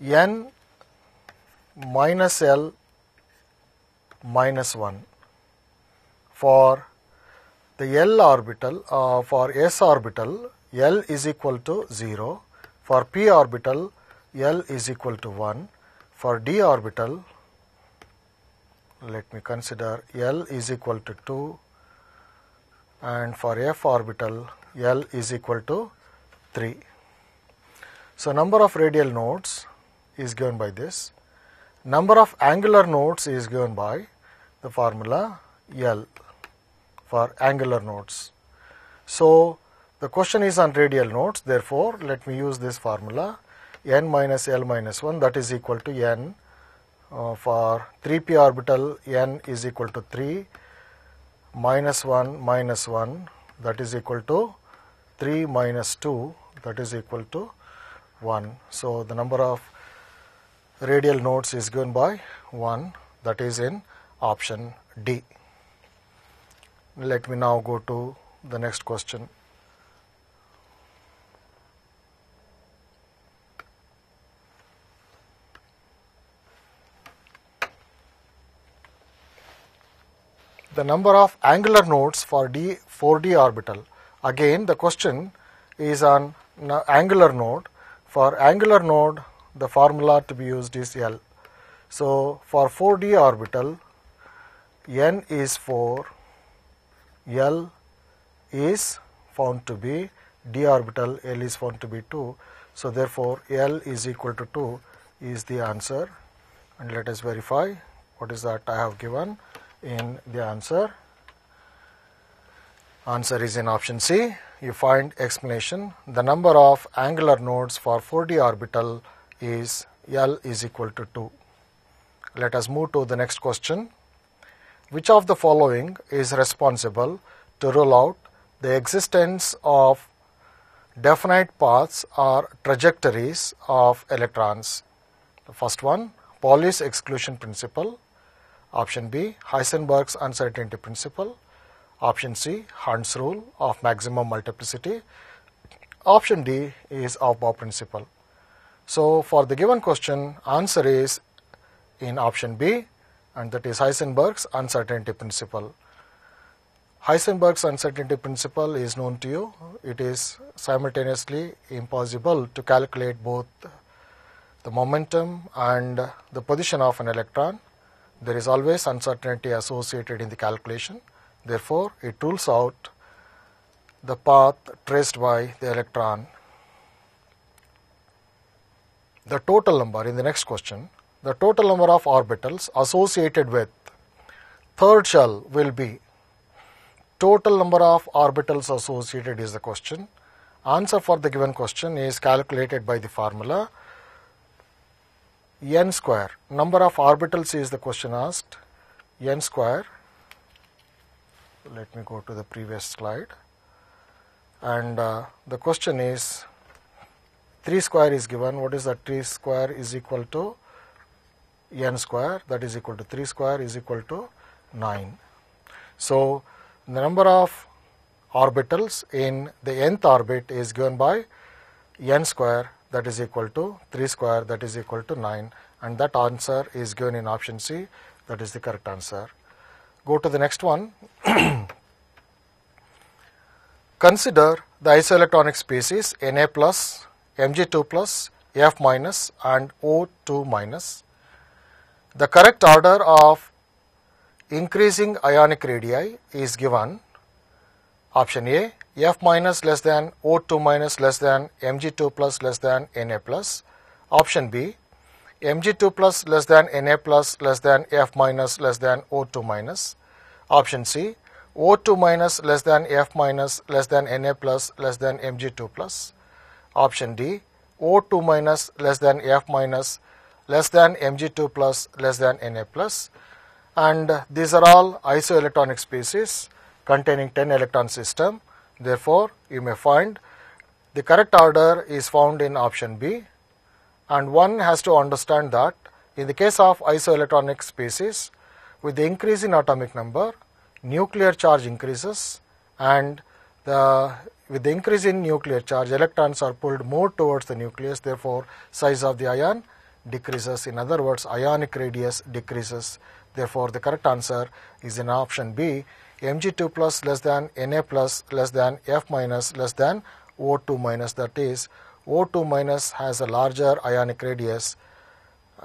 n minus L minus 1 for the L orbital. For S orbital, L is equal to 0. For P orbital, L is equal to 1. For D orbital, let me consider L is equal to 2, and for F orbital, L is equal to 3. So number of radial nodes is given by this. Number of angular nodes is given by the formula L for angular nodes. So the question is on radial nodes, therefore let me use this formula n minus L minus 1, that is equal to n. For 3p orbital, n is equal to 3 minus 1 minus 1, that is equal to 3 minus 2, that is equal to 1. So the number of radial nodes is given by 1, that is in option D. Let me now go to the next question. The number of angular nodes for 4d orbital. Again, the question is on angular node. For angular node, the formula to be used is L. So for 4d orbital, n is 4, L is found to be, d orbital, L is found to be 2. So therefore L is equal to 2 is the answer. And let us verify what is that I have given in the answer. Answer is in option C. You find explanation. The number of angular nodes for 4d orbital is L is equal to 2. Let us move to the next question. Which of the following is responsible to rule out the existence of definite paths or trajectories of electrons? The first one, Pauli's exclusion principle. Option B, Heisenberg's uncertainty principle. Option C, Huns rule of maximum multiplicity. Option D is Aufbau principle. So for the given question, answer is in option B, and that is Heisenberg's uncertainty principle. Heisenberg's uncertainty principle is known to you. It is simultaneously impossible to calculate both the momentum and the position of an electron. There is always uncertainty associated in the calculation. Therefore, it rules out the path traced by the electron. The total number in the next question, the total number of orbitals associated with third shell will be. Total number of orbitals associated is the question. Answer for the given question is calculated by the formula n square. Number of orbitals is the question asked. N square. Let me go to the previous slide. And the question is 3 square is given. What is that? 3 square is equal to n square, that is equal to 3 square is equal to 9. So the number of orbitals in the nth orbit is given by n square, that is equal to 3 square, that is equal to 9, and that answer is given in option C. That is the correct answer. Go to the next one. Consider the isoelectronic species Na plus, Mg2 plus, F minus and O2 minus. The correct order of increasing ionic radii is given. Option A, F minus less than O2 minus less than Mg2 plus less than Na plus. Option B, Mg2 plus less than Na plus less than F minus less than O2 minus. Option C, O2 minus less than F minus less than Na plus less than Mg2 plus. Option D, O2 minus less than F minus less than Mg2 plus less than Na plus. And these are all isoelectronic species containing 10 electron system. Therefore, you may find the correct order is found in option B, and one has to understand that in the case of isoelectronic species, with the increase in atomic number, nuclear charge increases, and with the increase in nuclear charge, electrons are pulled more towards the nucleus. Therefore, size of the ion decreases. In other words, ionic radius decreases. Therefore, the correct answer is in option B, Mg2 plus less than Na plus less than F minus less than O2 minus. That is, O2 minus has a larger ionic radius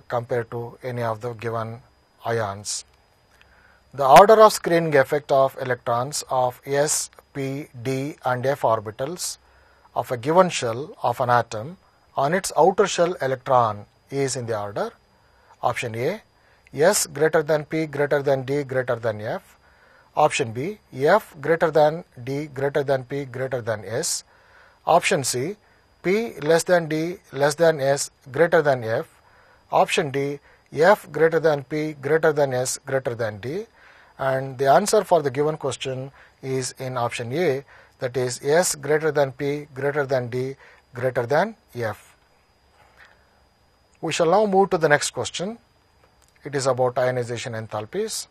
compared to any of the given ions. The order of screening effect of electrons of s, p, d and f orbitals of a given shell of an atom on its outer shell electron is in the order. Option A, s greater than p greater than d greater than f. Option B, f greater than d greater than p greater than s. Option C, p less than d less than s greater than f. Option D, f greater than p greater than s greater than d. And the answer for the given question is in option A, that is s greater than p greater than d greater than f. We shall now move to the next question. It is about ionization enthalpies.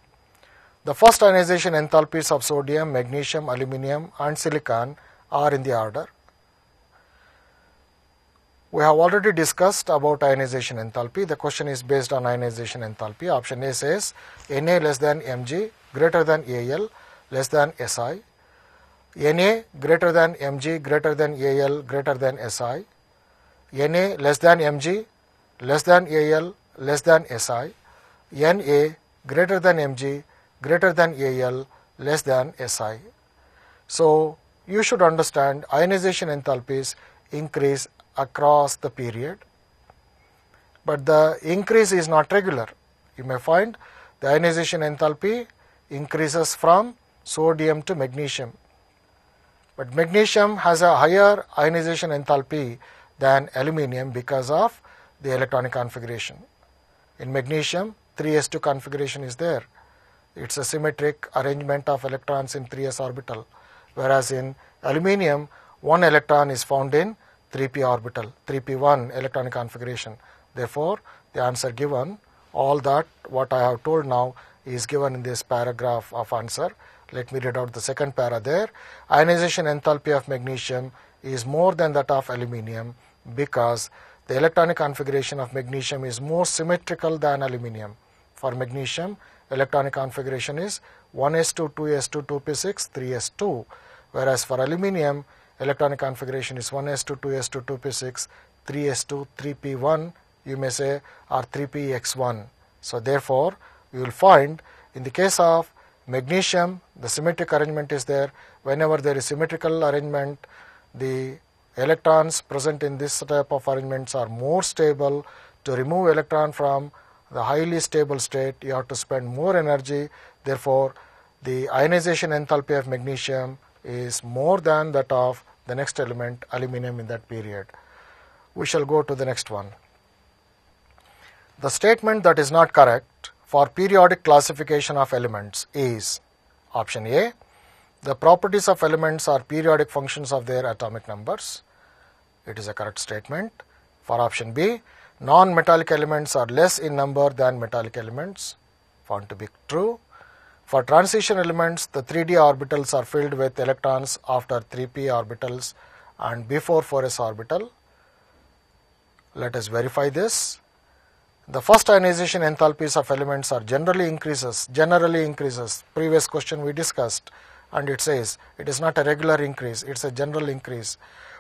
The first ionization enthalpies of sodium, magnesium, aluminum and silicon are in the order. We have already discussed about ionization enthalpy. The question is based on ionization enthalpy. Option A says Na less than Mg greater than Al less than Si. Na greater than Mg greater than Al greater than Si. Na less than Mg less than Al less than Si. Na greater than Mg greater than Al less than Si. So, you should understand ionization enthalpies increase across the period, but the increase is not regular. You may find the ionization enthalpy increases from sodium to magnesium, but magnesium has a higher ionization enthalpy than aluminum because of the electronic configuration. In magnesium, 3s2 configuration is there. It's a symmetric arrangement of electrons in 3s orbital, whereas in aluminum, one electron is found in 3p orbital, 3p1 electronic configuration. Therefore, the answer given, all that what I have told now is given in this paragraph of answer. Let me read out the second para there. Ionization enthalpy of magnesium is more than that of aluminum because the electronic configuration of magnesium is more symmetrical than aluminum. For magnesium, electronic configuration is 1s2, 2s2, 2p6, 3s2, whereas for aluminum, electronic configuration is 1s2, 2s2, 2p6, 3s2, 3p1, you may say, or 3px1. So, therefore, you will find in the case of magnesium, the symmetric arrangement is there. Whenever there is symmetrical arrangement, the electrons present in this type of arrangements are more stable. To remove electron from the highly stable state, you have to spend more energy. Therefore, the ionization enthalpy of magnesium is more than that of the next element, aluminum, in that period. We shall go to the next one. The statement that is not correct for periodic classification of elements is option A, the properties of elements are periodic functions of their atomic numbers. It is a correct statement. For option B, non-metallic elements are less in number than metallic elements, found to be true. For transition elements, the 3d orbitals are filled with electrons after 3p orbitals and before 4s orbital. Let us verify this. The first ionization enthalpies of elements are generally increases. Previous question we discussed, and it says it is not a regular increase, it is a general increase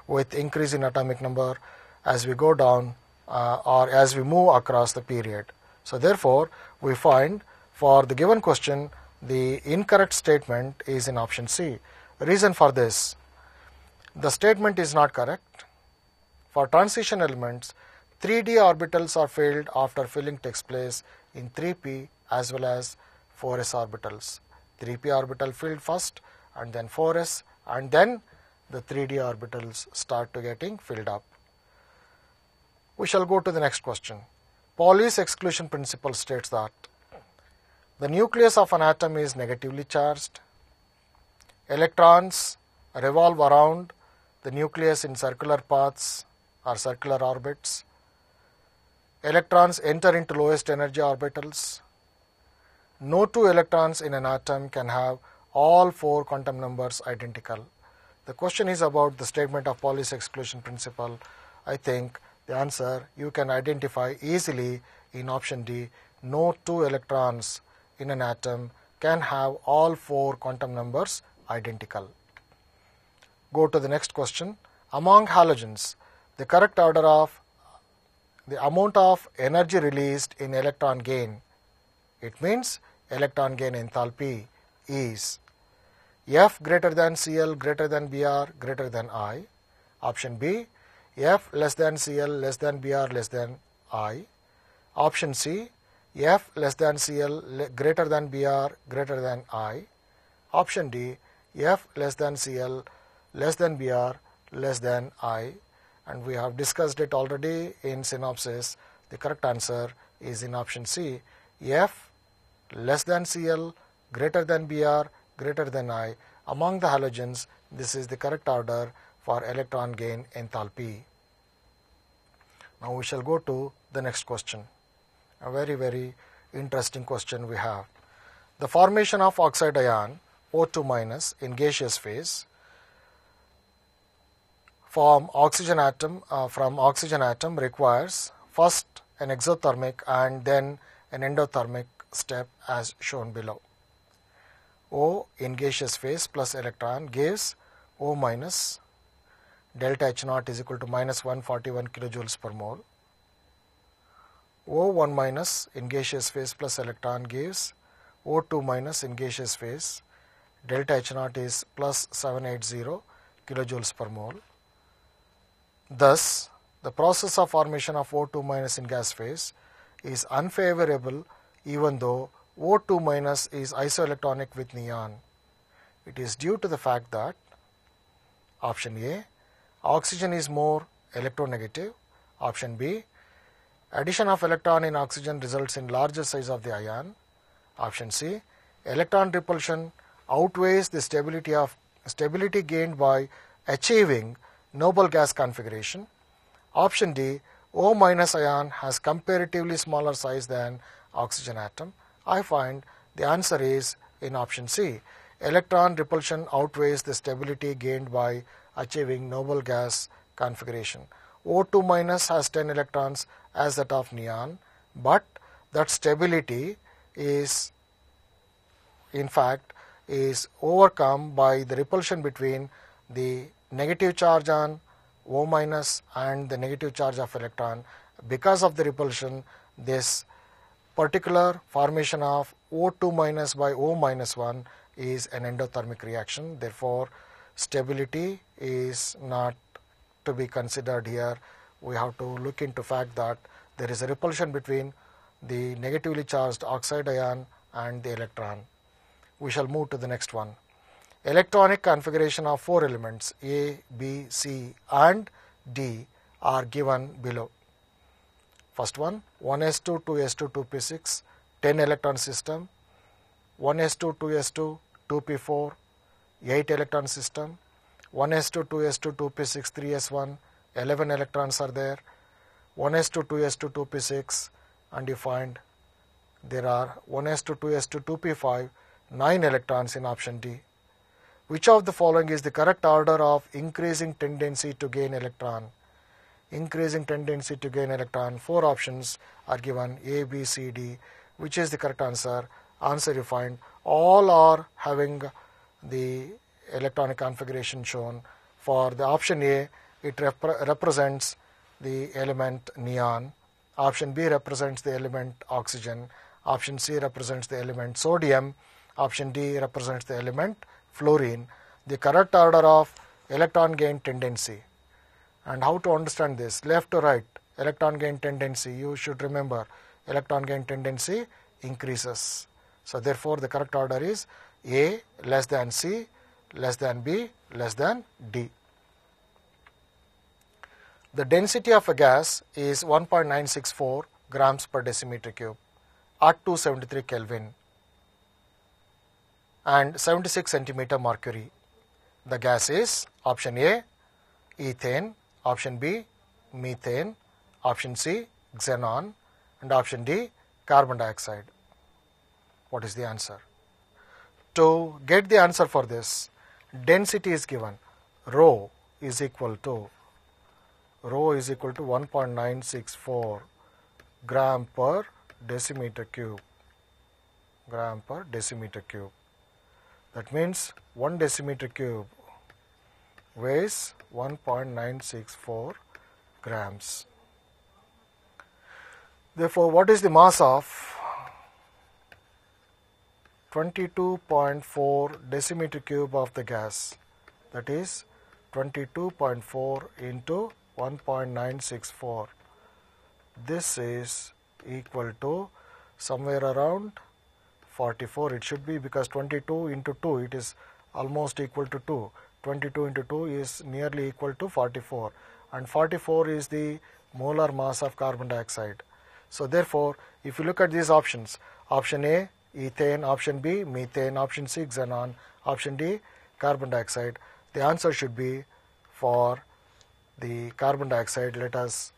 with increase in atomic number as we go down or as we move across the period. So, therefore, we find for the given question, the incorrect statement is in option C. Reason for this, the statement is not correct. For transition elements, 3d orbitals are filled after filling takes place in 3p as well as 4s orbitals. 3p orbital filled first, and then 4s, and then the 3d orbitals start to getting filled up. We shall go to the next question. Pauli's exclusion principle states that the nucleus of an atom is negatively charged. Electrons revolve around the nucleus in circular paths or circular orbits. Electrons enter into lowest energy orbitals. No two electrons in an atom can have all four quantum numbers identical. The question is about the statement of Pauli's exclusion principle. I think the answer you can identify easily in option D. No two electrons in an atom can have all four quantum numbers identical. Go to the next question. Among halogens, the correct order of the amount of energy released in electron gain, it means electron gain enthalpy, is F greater than Cl greater than Br greater than I. Option B, F less than Cl less than Br less than I. Option C, F less than Cl greater than Br greater than I. Option D, F less than Cl less than Br less than I. And we have discussed it already in synopsis. The correct answer is in option C, F less than Cl greater than Br greater than I. Among the halogens, this is the correct order for electron gain enthalpy. Now we shall go to the next question. A very, very interesting question we have. The formation of oxide ion O2 minus in gaseous phase from oxygen atom requires first an exothermic and then an endothermic step as shown below. O in gaseous phase plus electron gives O minus, delta H naught is equal to minus 141 kilojoules per mole. O1 minus in gaseous phase plus electron gives O2 minus in gaseous phase, delta H naught is plus 780 kilojoules per mole. Thus, the process of formation of O2 minus in gas phase is unfavorable even though O2 minus is isoelectronic with neon. It is due to the fact that option A, oxygen is more electronegative. Option B, addition of electron in oxygen results in larger size of the ion. Option C, electron repulsion outweighs the stability gained by achieving noble gas configuration. Option D, O minus ion has comparatively smaller size than oxygen atom. I find the answer is in option C, electron repulsion outweighs the stability gained by achieving noble gas configuration. O2 minus has 10 electrons as that of neon, but that stability is in fact is overcome by the repulsion between the negative charge on O minus and the negative charge of electron. Because of the repulsion, this particular formation of O2 minus by O minus 1 is an endothermic reaction. Therefore, stability is not to be considered here. We have to look into fact that there is a repulsion between the negatively charged oxide ion and the electron. We shall move to the next one. Electronic configuration of four elements A, B, C and D are given below. First one, 1s2, 2s2, 2p6, 10 electron system, 1s2, 2s2, 2p4, 8 electron system, 1s2, 2s2, 2p6, 3s1, 11 electrons are there, 1s2, 2s2, 2p6, and you find there are 1s2, 2s2, 2p5, 9 electrons in option D. Which of the following is the correct order of increasing tendency to gain electron? Increasing tendency to gain electron, four options are given A, B, C, D. Which is the correct answer? Answer you find all are having the electronic configuration shown. For the option A, it represents the element neon. Option B represents the element oxygen. Option C represents the element sodium. Option D represents the element fluorine. The correct order of electron gain tendency. And how to understand this? Left to right, electron gain tendency, you should remember electron gain tendency increases. So therefore, the correct order is A less than C less than B less than D. The density of a gas is 1.964 grams per decimeter cube at 273 Kelvin and 76 centimeter mercury. The gas is option A, ethane, option B, methane, option C, xenon, and option D, carbon dioxide. What is the answer? To get the answer for this, density is given. Rho is equal to 1.964 gram per decimeter cube. That means 1 decimeter cube weighs 1.964 grams. Therefore, what is the mass of 22.4 decimeter cube of the gas? That is 22.4 into 1.964. This is equal to somewhere around 44. It should be, because 22 into 2, it is almost equal to 2. 22 into 2 is nearly equal to 44, and 44 is the molar mass of carbon dioxide. So therefore, if you look at these options, option A, ethane, option B, methane, option C, xenon, option D, carbon dioxide, the answer should be for the carbon dioxide. Let us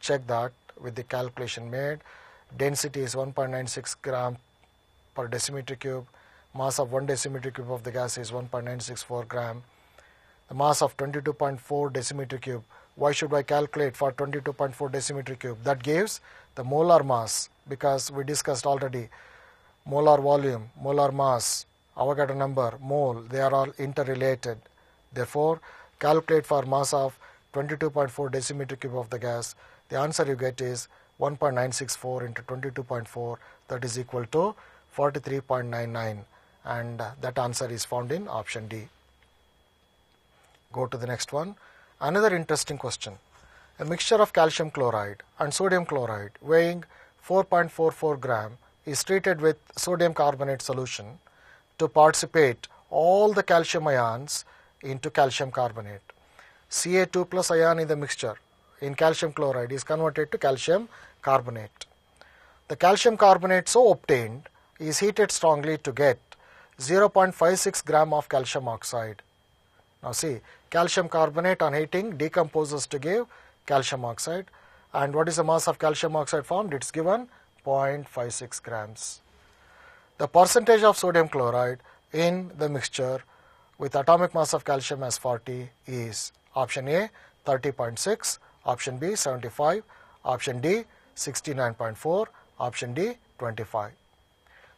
check that with the calculation made. Density is 1.96 gram per decimeter cube. Mass of 1 decimeter cube of the gas is 1.964 gram. The mass of 22.4 decimeter cube. Why should I calculate for 22.4 decimeter cube? That gives the molar mass, because we discussed already molar volume, molar mass, Avogadro number, mole, they are all interrelated. Therefore, calculate for mass of 22.4 decimeter cube of the gas. The answer you get is 1.964 into 22.4, that is equal to 43.99, and that answer is found in option D. Go to the next one. Another interesting question. A mixture of calcium chloride and sodium chloride weighing 4.44 gram is treated with sodium carbonate solution to participate all the calcium ions into calcium carbonate. Ca2 plus ion in the mixture in calcium chloride is converted to calcium carbonate. The calcium carbonate so obtained is heated strongly to get 0.56 gram of calcium oxide. Now see, calcium carbonate on heating decomposes to give calcium oxide, and what is the mass of calcium oxide formed? It is given 0.56 grams. The percentage of sodium chloride in the mixture with atomic mass of calcium as 40 is option A 30.6, option B 75, option D 69.4, option D 25.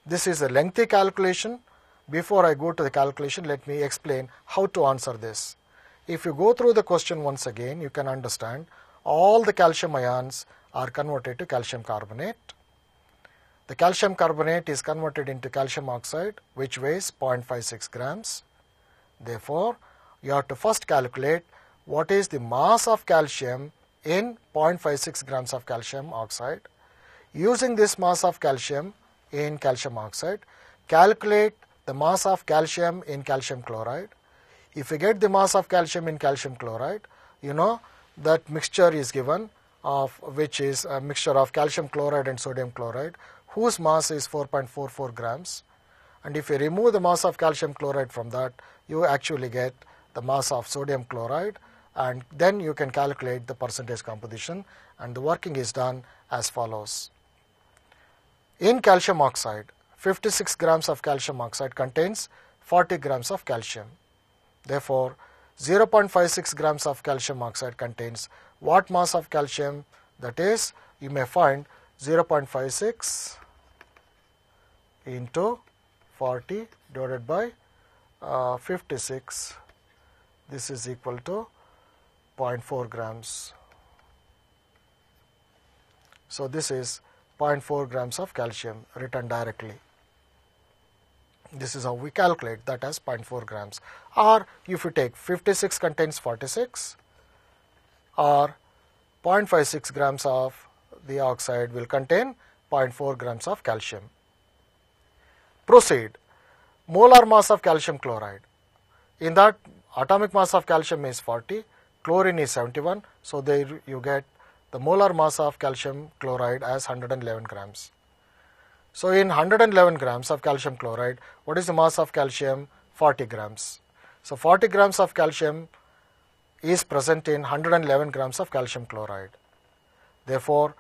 This is a lengthy calculation. Before I go to the calculation, let me explain how to answer this. If you go through the question once again, you can understand all the calcium ions are converted to calcium carbonate. The calcium carbonate is converted into calcium oxide, which weighs 0.56 grams. Therefore, you have to first calculate what is the mass of calcium in 0.56 grams of calcium oxide. Using this mass of calcium in calcium oxide, calculate the mass of calcium in calcium chloride. If you get the mass of calcium in calcium chloride, you know that mixture is given, of which is a mixture of calcium chloride and sodium chloride, whose mass is 4.44 grams. And if you remove the mass of calcium chloride from that, you actually get the mass of sodium chloride, and then you can calculate the percentage composition, and the working is done as follows. In calcium oxide, 56 grams of calcium oxide contains 40 grams of calcium. Therefore, 0.56 grams of calcium oxide contains what mass of calcium? That is, you may find 0.56 into 40 divided by 56. This is equal to 0.4 grams. So this is 0.4 grams of calcium written directly. This is how we calculate that as 0.4 grams. Or if you take 56 contains 46, or 0.56 grams of the oxide will contain 0.4 grams of calcium. Proceed. molar mass of calcium chloride. In that, atomic mass of calcium is 40, chlorine is 71. So, there you get the molar mass of calcium chloride as 111 grams. So, in 111 grams of calcium chloride, what is the mass of calcium? 40 grams. So, 40 grams of calcium is present in 111 grams of calcium chloride. Therefore,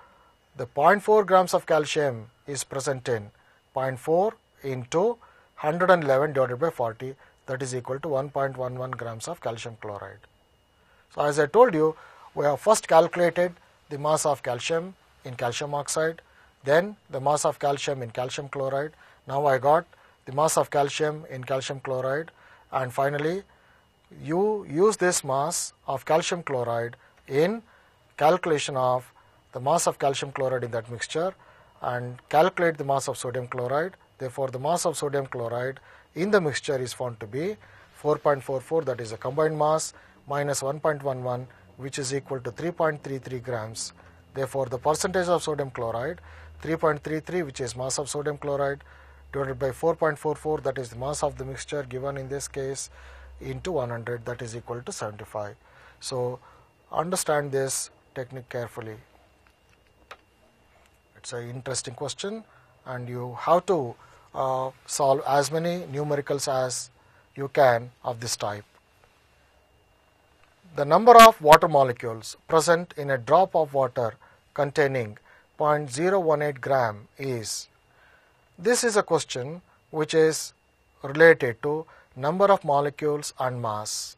the 0.4 grams of calcium is present in 0.4 into 111 divided by 40, that is equal to 1.11 grams of calcium chloride. So, as I told you, we have first calculated the mass of calcium in calcium oxide, then the mass of calcium in calcium chloride. Now, I got the mass of calcium in calcium chloride, and finally, you use this mass of calcium chloride in calculation of the mass of calcium chloride in that mixture and calculate the mass of sodium chloride. Therefore, the mass of sodium chloride in the mixture is found to be 4.44, that is a combined mass, minus 1.11, which is equal to 3.33 grams. Therefore, the percentage of sodium chloride 3.33, which is mass of sodium chloride, divided by 4.44, that is the mass of the mixture given in this case, into 100, that is equal to 75. So, understand this technique carefully. It's an interesting question, and you have to solve as many numericals as you can of this type. The number of water molecules present in a drop of water containing 0.018 gram is. This is a question which is related to number of molecules and mass.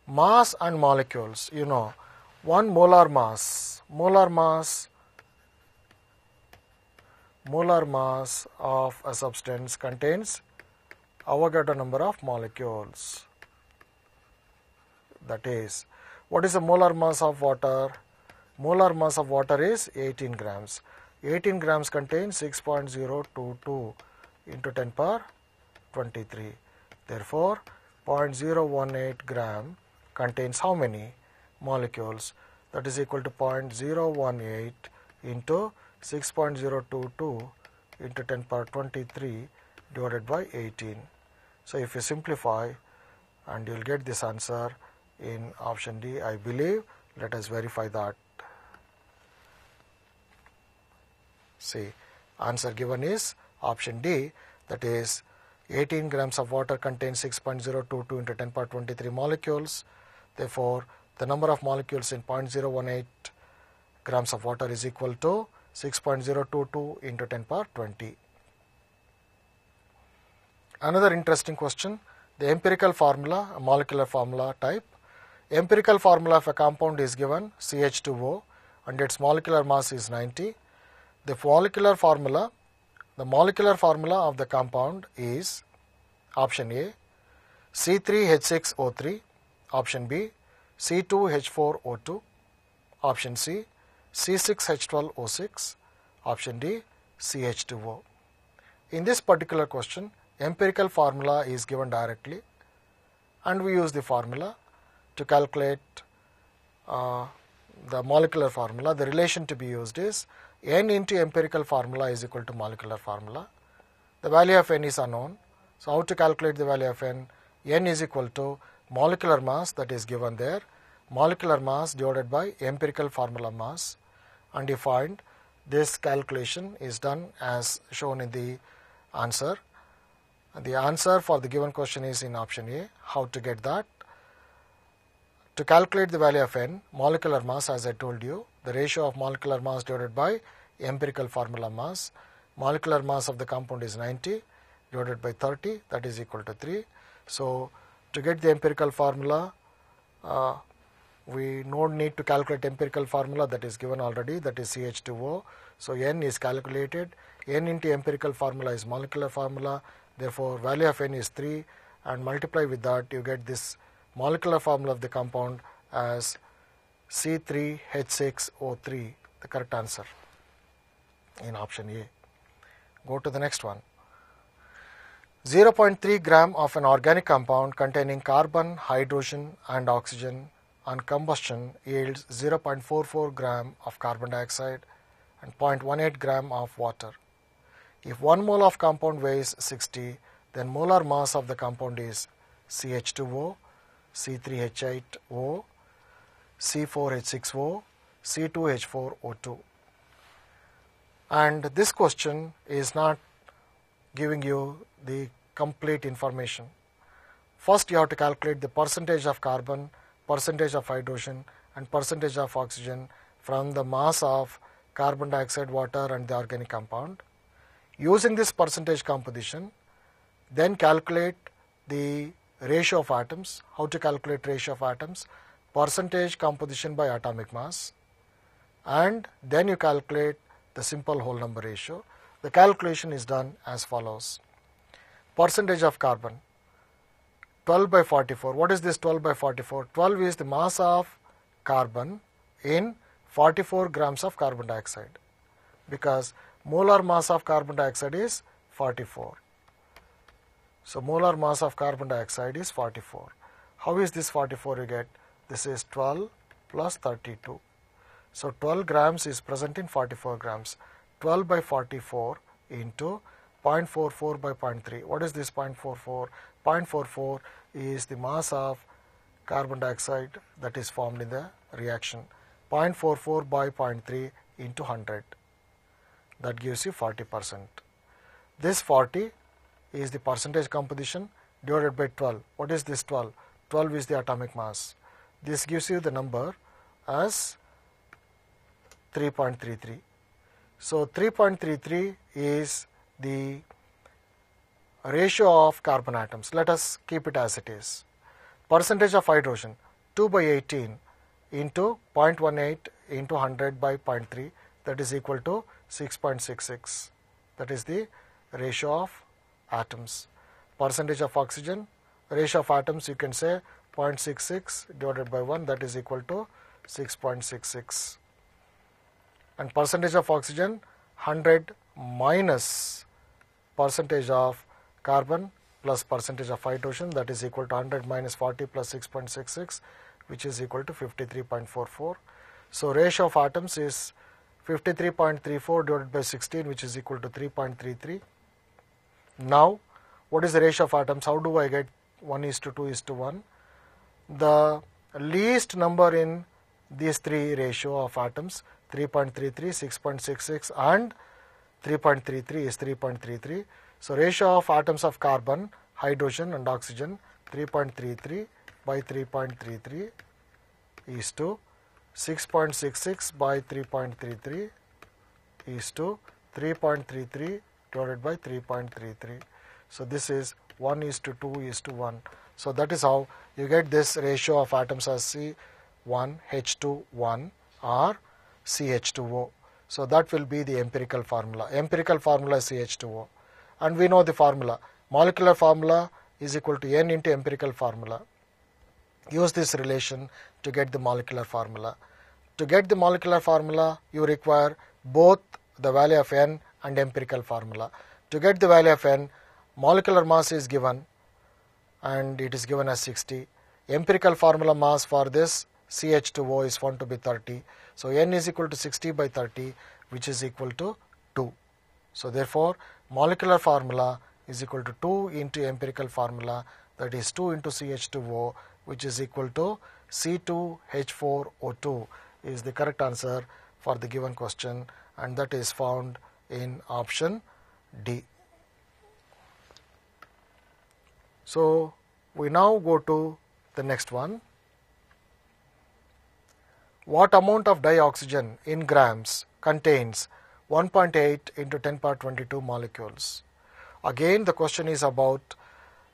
Mass and molecules, you know, 1 molar mass of a substance contains Avogadro number of molecules. That is, what is the molar mass of water? Molar mass of water is 18 grams. 18 grams contains 6.022 into 10 power 23. Therefore, 0.018 gram contains how many molecules? That is equal to 0.018 into 6.022 into 10 power 23 divided by 18. So, if you simplify, and you will get this answer in option D, I believe. Let us verify that. See, answer given is option D, that is 18 grams of water contains 6.022 into 10 power 23 molecules. Therefore, the number of molecules in 0.018 grams of water is equal to 6.022 into 10 power 20. Another interesting question, the empirical formula, a molecular formula type. Empirical formula of a compound is given CH2O and its molecular mass is 90. The molecular formula of the compound is option A, C3H6O3, option B, C2H4O2, option C, C6H12O6, option D, CH2O. In this particular question, empirical formula is given directly, and we use the formula to calculate the molecular formula. The relation to be used is N into empirical formula is equal to molecular formula. The value of N is unknown. So, how to calculate the value of N? N is equal to molecular mass, that is given there, molecular mass divided by empirical formula mass, and you find this calculation is done as shown in the answer. The answer for the given question is in option A. How to get that? To calculate the value of N, molecular mass, as I told you, the ratio of molecular mass divided by empirical formula mass. Molecular mass of the compound is 90 divided by 30, that is equal to 3. So, to get the empirical formula, we don't need to calculate empirical formula, that is given already, that is CH2O. So, N is calculated. N into empirical formula is molecular formula. Therefore, value of N is 3, and multiply with that, you get this molecular formula of the compound as C3H6O3, the correct answer in option A. Go to the next one. 0.3 gram of an organic compound containing carbon, hydrogen and oxygen on combustion yields 0.44 gram of carbon dioxide and 0.18 gram of water. If 1 mole of compound weighs 60, then molar mass of the compound is CH2O, C3H8O, C4H6O, C2H4O2. And this question is not giving you the complete information. First you have to calculate the percentage of carbon, percentage of hydrogen and percentage of oxygen from the mass of carbon dioxide, water and the organic compound. Using this percentage composition, then calculate the ratio of atoms. How to calculate ratio of atoms? Percentage composition by atomic mass, and then you calculate the simple whole number ratio. The calculation is done as follows. Percentage of carbon, 12 by 44. What is this 12 by 44? 12 is the mass of carbon in 44 grams of carbon dioxide, because molar mass of carbon dioxide is 44. So molar mass of carbon dioxide is 44. How is this 44 you get? This is 12 plus 32. So 12 grams is present in 44 grams. 12 by 44 into 0.44 by 0.3. What is this 0.44? 0.44 is the mass of carbon dioxide that is formed in the reaction. 0.44 by 0.3 into 100. That gives you 40%. This 40 is the percentage composition divided by 12. What is this 12? 12 is the atomic mass. This gives you the number as 3.33. So 3.33 is the ratio of carbon atoms. Let us keep it as it is. Percentage of hydrogen, 2 by 18 into 0.18 into 100 by 0.3, that is equal to 6.66. That is the ratio of atoms. Percentage of oxygen, ratio of atoms you can say 0.66 divided by 1, that is equal to 6.66. And percentage of oxygen, 100 minus percentage of carbon plus percentage of hydrogen, that is equal to 100 minus 40 plus 6.66, which is equal to 53.44. So ratio of atoms is 53.34 divided by 16, which is equal to 3.33. Now, what is the ratio of atoms? How do I get 1:2:1? The least number in these three ratio of atoms, 3.33, 6.66 and 3.33 is 3.33. So ratio of atoms of carbon, hydrogen and oxygen, 3.33 by 3.33 is to 6.66 by 3.33 is to 3.33 divided by 3.33. So this is 1:2:1. So that is how you get this ratio of atoms as C1H21 or CH2O. So that will be the empirical formula. Empirical formula is CH2O. And we know the formula. Molecular formula is equal to N into empirical formula. Use this relation to get the molecular formula. To get the molecular formula, you require both the value of N and empirical formula. To get the value of N, molecular mass is given and it is given as 60. Empirical formula mass for this CH2O is found to be 30. So N is equal to 60 by 30, which is equal to 2. So therefore, molecular formula is equal to 2 into empirical formula, that is 2 into CH2O, which is equal to C2H4O2 is the correct answer for the given question, and that is found in option D. So we now go to the next one. What amount of dioxygen in grams contains 1.8 into 10 power 22 molecules? Again, the question is about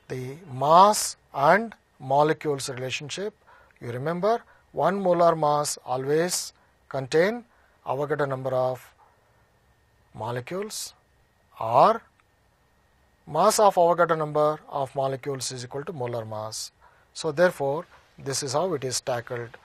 the mass and molecules relationship. You remember, 1 molar mass always contain Avogadro number of molecules, or mass of Avogadro number of molecules is equal to molar mass. So therefore, this is how it is tackled.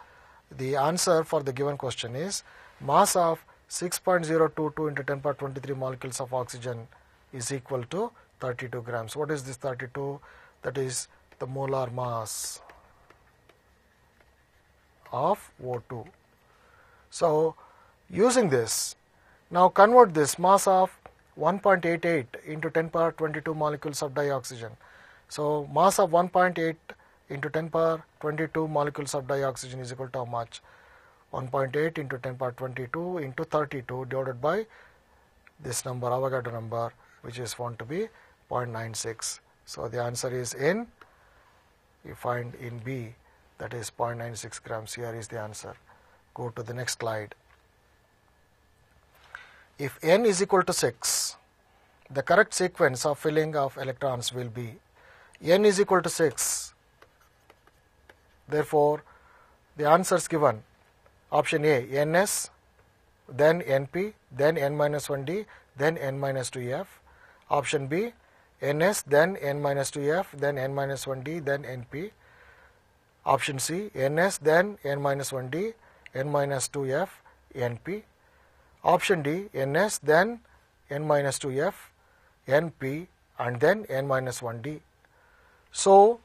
The answer for the given question is mass of 6.022 into 10 power 23 molecules of oxygen is equal to 32 grams. What is this 32? That is the molar mass of O2. So using this, now convert this mass of 1.88 into 10 power 22 molecules of dioxygen. So mass of 1.8 into 10 power 22 molecules of dioxygen is equal to how much? 1.8 into 10 power 22 into 32 divided by this number, Avogadro number, which is found to be 0.96. So the answer is N. You find in B, that is 0.96 grams. Here is the answer. Go to the next slide. If N is equal to 6, the correct sequence of filling of electrons will be N is equal to 6. Therefore, the answers given, option A, Ns, then Np, then N minus 1d, then N minus 2f. Option B, Ns, then N minus 2f, then N minus 1d, then Np. Option C, Ns, then N minus 1d, N minus 2f, Np. Option D, Ns, then N minus 2f, Np, and then N minus 1d. So,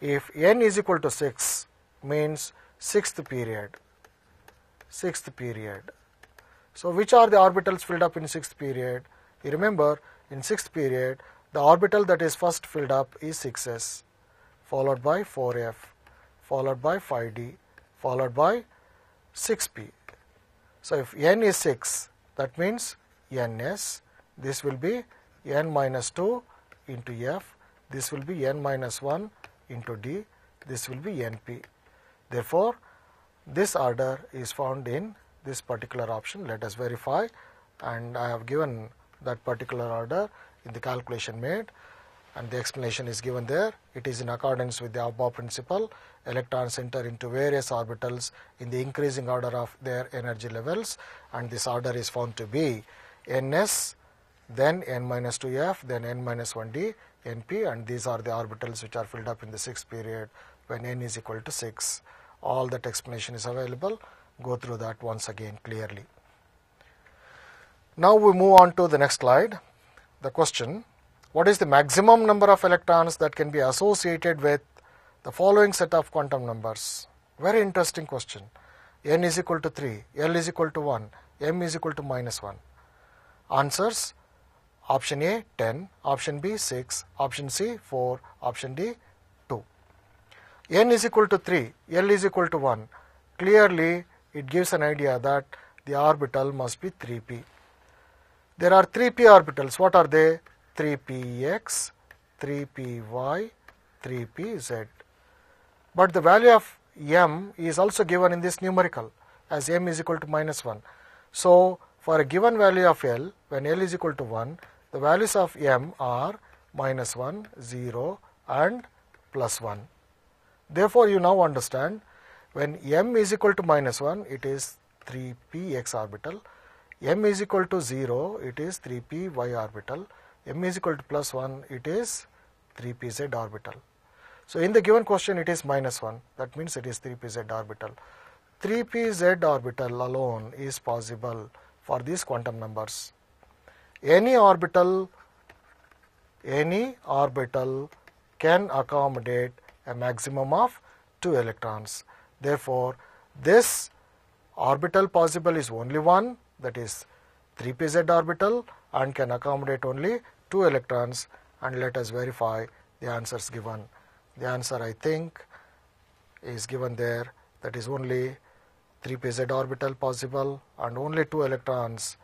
if N is equal to 6, means sixth period. So, which are the orbitals filled up in sixth period? You remember, in sixth period, the orbital that is first filled up is 6s, followed by 4f, followed by 5d, followed by 6p. So, if N is 6, that means Ns, this will be N minus 2 into f, this will be N minus 1 into d, this will be Np. Therefore, this order is found in this particular option. Let us verify, and I have given that particular order in the calculation made, and the explanation is given there. It is in accordance with the above principle. Electrons enter into various orbitals in the increasing order of their energy levels, and this order is found to be Ns, then N minus 2f, then N minus 1d, Np, and these are the orbitals which are filled up in the sixth period when N is equal to 6. All that explanation is available. Go through that once again clearly. Now we move on to the next slide. The question, what is the maximum number of electrons that can be associated with the following set of quantum numbers? Very interesting question. N is equal to 3, L is equal to 1, M is equal to minus 1. Answers, option A 10, option B 6, option C 4, option D 2. N is equal to 3, L is equal to 1. Clearly, it gives an idea that the orbital must be 3p. There are 3p orbitals. What are they? 3px, 3py, 3pz. But the value of m is also given in this numerical as m is equal to minus 1. So, for a given value of L, when L is equal to 1, the values of m are minus 1, 0 and plus 1. Therefore, you now understand when m is equal to minus 1, it is 3px orbital. M is equal to 0, it is 3py orbital. M is equal to plus 1, it is 3pz orbital. So, in the given question, it is minus 1. That means it is 3pz orbital. 3pz orbital alone is possible for these quantum numbers. Any orbital can accommodate a maximum of 2 electrons. Therefore, this orbital possible is only one, that is 3pz orbital, and can accommodate only 2 electrons. And let us verify the answers given. The answer, I think, is given there, that is only 3pz orbital possible, and only 2 electrons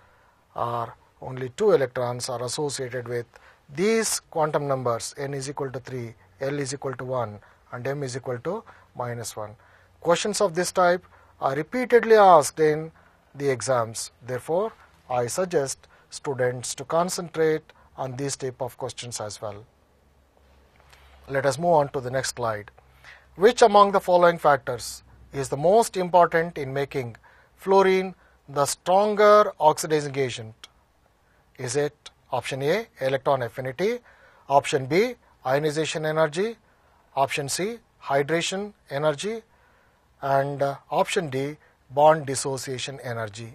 are associated with these quantum numbers. N is equal to 3, L is equal to 1, and M is equal to minus 1. Questions of this type are repeatedly asked in the exams. Therefore, I suggest students to concentrate on these type of questions as well. Let us move on to the next slide. Which among the following factors is the most important in making fluorine the stronger oxidizing agent? Is it option A, electron affinity, option B, ionization energy, option C, hydration energy, and option D, bond dissociation energy?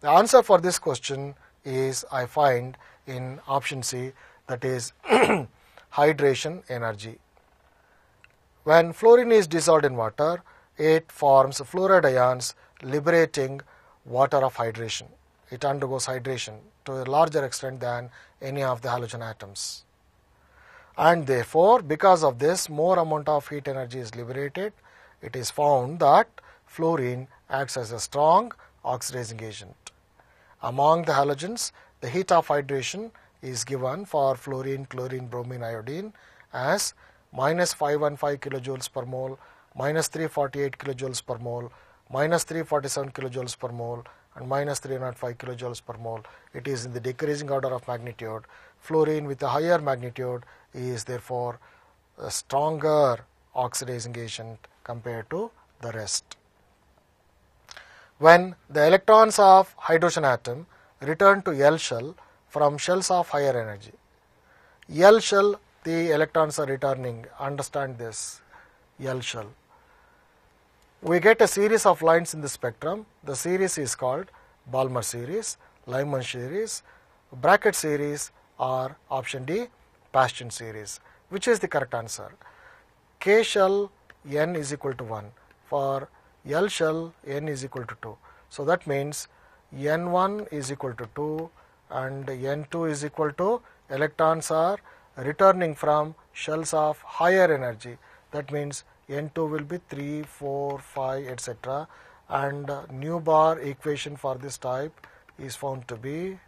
The answer for this question is, I find, in option C, that is hydration energy. When fluorine is dissolved in water, it forms fluoride ions liberating water of hydration. it undergoes hydration to a larger extent than any of the halogen atoms. And therefore, because of this, more amount of heat energy is liberated. It is found that fluorine acts as a strong oxidizing agent. Among the halogens, the heat of hydration is given for fluorine, chlorine, bromine, iodine as minus 515 kilojoules per mole, minus 348 kilojoules per mole, minus 347 kilojoules per mole, and minus 305 kilojoules per mole. It is in the decreasing order of magnitude. Fluorine with a higher magnitude is therefore a stronger oxidizing agent compared to the rest. When the electrons of hydrogen atom return to L shell from shells of higher energy, L shell the electrons are returning, understand this, L shell. We get a series of lines in the spectrum. The series is called Balmer series, Lyman series, bracket series, or option D, Bastian series. Which is the correct answer? K shell n is equal to 1. For L shell n is equal to 2. So that means n1 is equal to 2 and n2 is equal to electrons are returning from shells of higher energy. That means n2 will be 3, 4, 5, etc. And nu bar equation for this type is found to be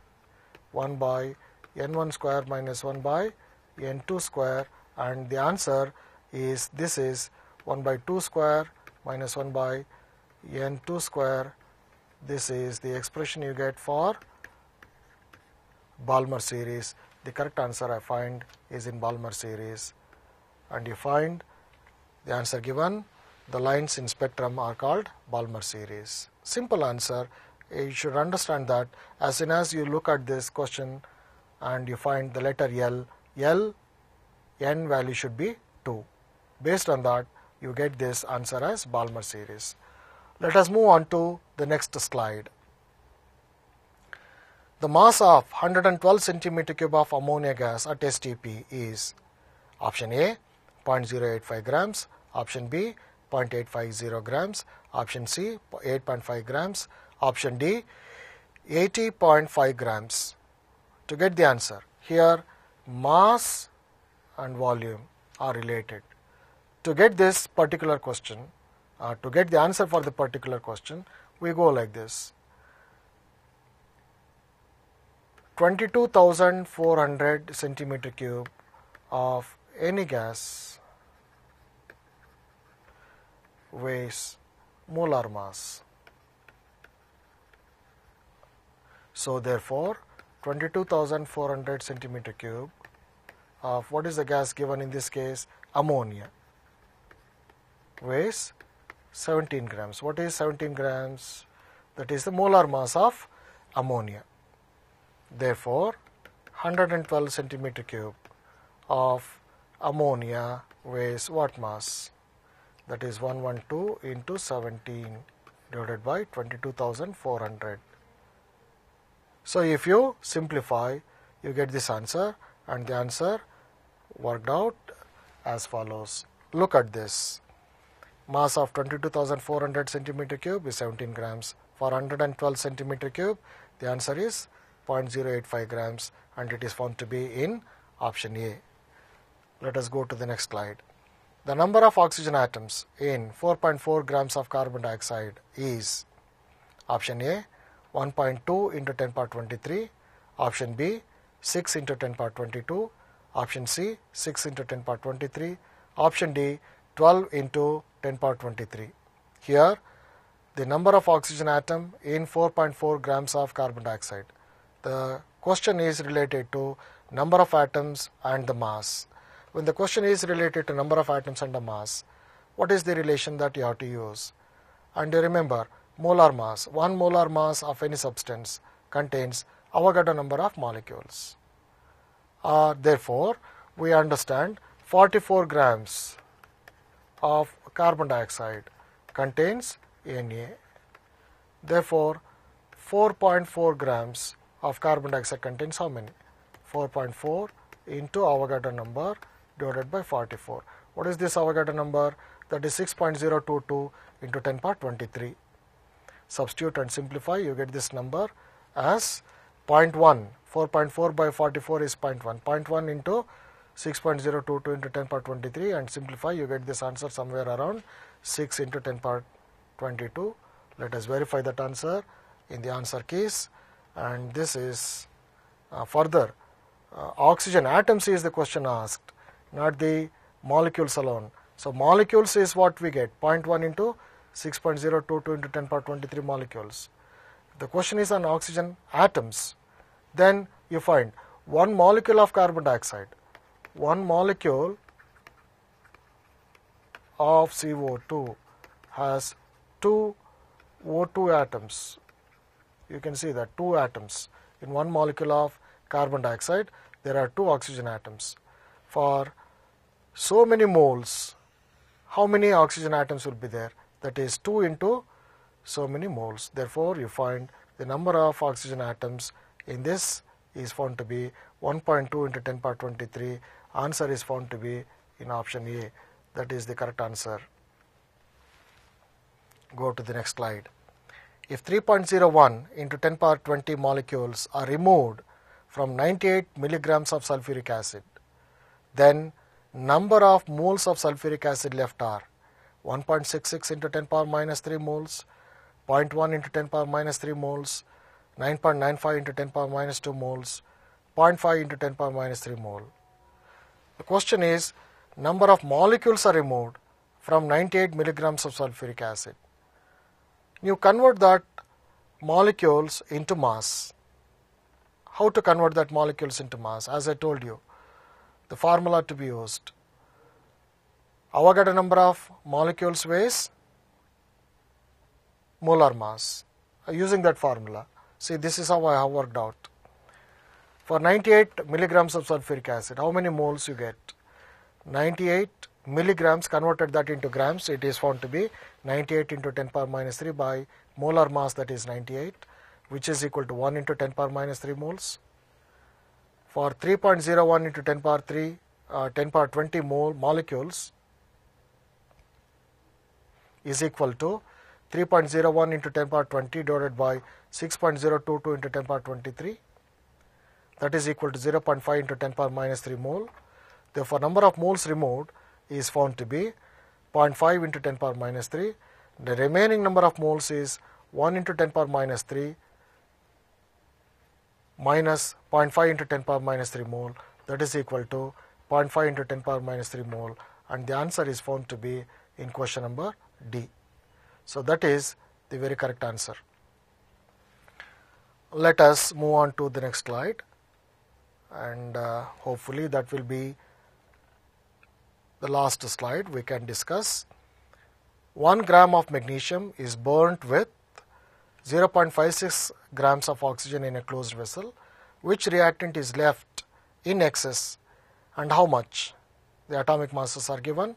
1 by n1 square minus 1 by n2 square, and the answer is this is 1 by 2 square minus 1 by n2 square. This is the expression you get for Balmer series. The correct answer I find is in Balmer series, and you find the answer given. The lines in spectrum are called Balmer series. Simple answer. You should understand that as soon as you look at this question and you find the letter L, n value should be 2. Based on that, you get this answer as Balmer series. Let us move on to the next slide. The mass of 112 centimeter cube of ammonia gas at STP is option A 0.085 grams, option B 0.850 grams, option C 8.5 grams, option D 80.5 grams. To get the answer, here mass and volume are related. To get this particular question, to get the answer for the particular question, we go like this. 22,400 centimeter cube of any gas weighs molar mass. So therefore, 22,400 centimeter cube of what is the gas given in this case? Ammonia weighs 17 grams. What is 17 grams? That is the molar mass of ammonia. Therefore, 112 centimeter cube of ammonia weighs what mass? That is 112 into 17 divided by 22,400. So if you simplify, you get this answer, and the answer worked out as follows. Look at this. Mass of 22,400 centimeter cube is 17 grams. For 112 centimeter cube, the answer is 0.085 grams, and it is found to be in option A. Let us go to the next slide. The number of oxygen atoms in 4.4 grams of carbon dioxide is option A 1.2 into 10 power 23, option B 6 into 10 power 22, option C 6 into 10 power 23, option D 12 into 10 power 23. Here the number of oxygen atom in 4.4 grams of carbon dioxide. The question is related to number of atoms and the mass. When the question is related to number of atoms and the mass, what is the relation that you have to use? And you remember, molar mass, 1 molar mass of any substance contains Avogadro number of molecules. Therefore, we understand 44 grams of carbon dioxide contains Na. Therefore, 4.4 grams of carbon dioxide contains how many? 4.4 into Avogadro number divided by 44. What is this Avogadro number? That is 6.022 into 10 power 23. Substitute and simplify, you get this number as 0.1. 4.4 by 44 is 0.1. 0.1 into 6.022 into 10 power 23, and simplify, you get this answer somewhere around 6 into 10 power 22. Let us verify that answer in the answer keys, and this is further oxygen atoms is the question asked, not the molecules alone. So molecules is what we get, 0.1 into 6.022 into 10 power 23 molecules. The question is on oxygen atoms. Then you find one molecule of carbon dioxide, one molecule of CO2 has 2 O2 atoms. You can see that 2 atoms. In one molecule of carbon dioxide, there are 2 oxygen atoms. For so many moles, how many oxygen atoms will be there? That is 2 into so many moles. Therefore, you find the number of oxygen atoms in this is found to be 1.2 into 10 power 23. Answer is found to be in option A. That is the correct answer. Go to the next slide. If 3.01 into 10 power 20 molecules are removed from 98 milligrams of sulfuric acid, then number of moles of sulfuric acid left are 1.66 into 10 power minus 3 moles, 0.1 into 10 power minus 3 moles, 9.95 into 10 power minus 2 moles, 0.5 into 10 power minus 3 mole. The question is, number of molecules are removed from 98 milligrams of sulfuric acid. You convert that molecules into mass. How to convert that molecules into mass? As I told you, the formula to be used. Avogadro number of molecules weighs molar mass. Using that formula. See, this is how I have worked out. For 98 milligrams of sulfuric acid, how many moles you get? 98 milligrams, converted that into grams, it is found to be 98 into 10 power minus 3 by molar mass, that is 98, which is equal to 1 into 10 power minus 3 moles. For 3.01 into 10 power 20 molecules is equal to 3.01 into 10 power 20 divided by 6.022 into 10 power 23. That is equal to 0.5 into 10 power minus 3 mole. Therefore, number of moles removed is found to be 0.5 into 10 power minus 3. The remaining number of moles is 1 into 10 power minus 3 minus 0.5 into 10 power minus 3 mole. That is equal to 0.5 into 10 power minus 3 mole. And the answer is found to be in question number D. So that is the very correct answer. Let us move on to the next slide, and hopefully that will be the last slide we can discuss. 1 gram of magnesium is burnt with 0.56 grams of oxygen in a closed vessel. Which reactant is left in excess and how much? The atomic masses are given.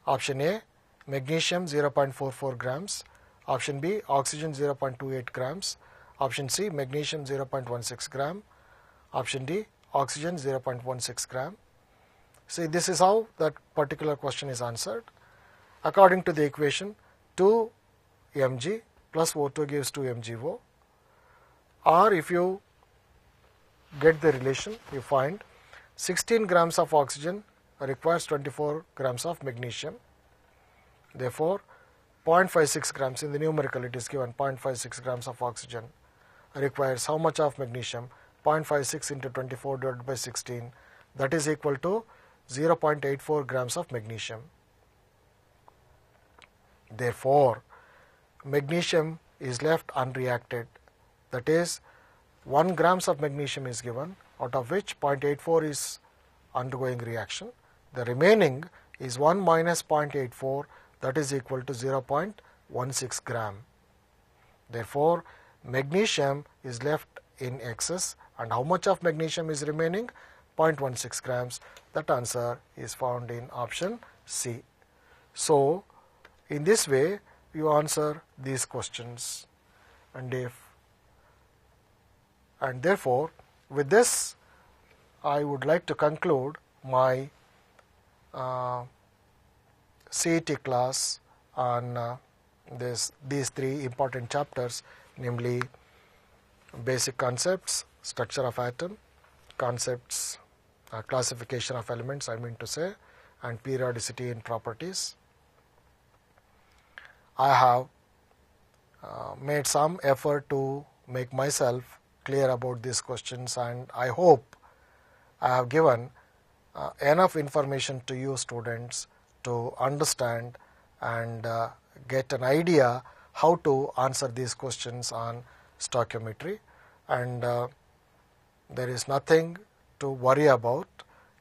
Option A, magnesium 0.44 grams. Option B, oxygen 0.28 grams. Option C, magnesium 0.16 gram. Option D, oxygen 0.16 gram. See, this is how that particular question is answered. According to the equation, 2 mg plus O2 gives 2 mgO. Or if you get the relation, you find 16 grams of oxygen requires 24 grams of magnesium. Therefore, 0.56 grams in the numerical it is given 0.56 grams of oxygen requires how much of magnesium? 0.56 into 24 divided by 16, that is equal to 0.84 grams of magnesium. Therefore, magnesium is left unreacted, that is 1 grams of magnesium is given, out of which 0.84 is undergoing reaction. The remaining is 1 minus 0.84, that is equal to 0.16 gram. Therefore, magnesium is left in excess, and how much of magnesium is remaining? 0.16 grams. That answer is found in option C. So, in this way you answer these questions, and therefore with this I would like to conclude my CET class on these 3 important chapters, namely basic concepts, structure of atom, concepts, classification of elements, I mean to say, and periodicity in properties. I have made some effort to make myself clear about these questions, and I hope I have given enough information to you students to understand and get an idea how to answer these questions on stoichiometry, and there is nothing to worry about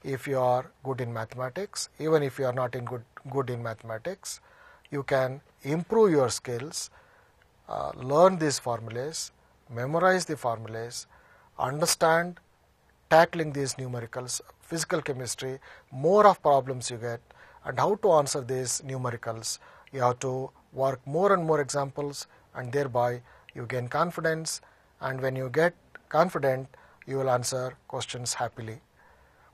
if you are good in mathematics. Even if you are not good in mathematics, you can improve your skills, learn these formulas, memorize the formulas, understand tackling these numericals, physical chemistry, more of problems you get, and how to answer these numericals. You have to work more and more examples, and thereby you gain confidence, and when you get confident, you will answer questions happily.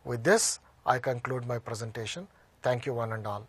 With this, I conclude my presentation. Thank you one and all.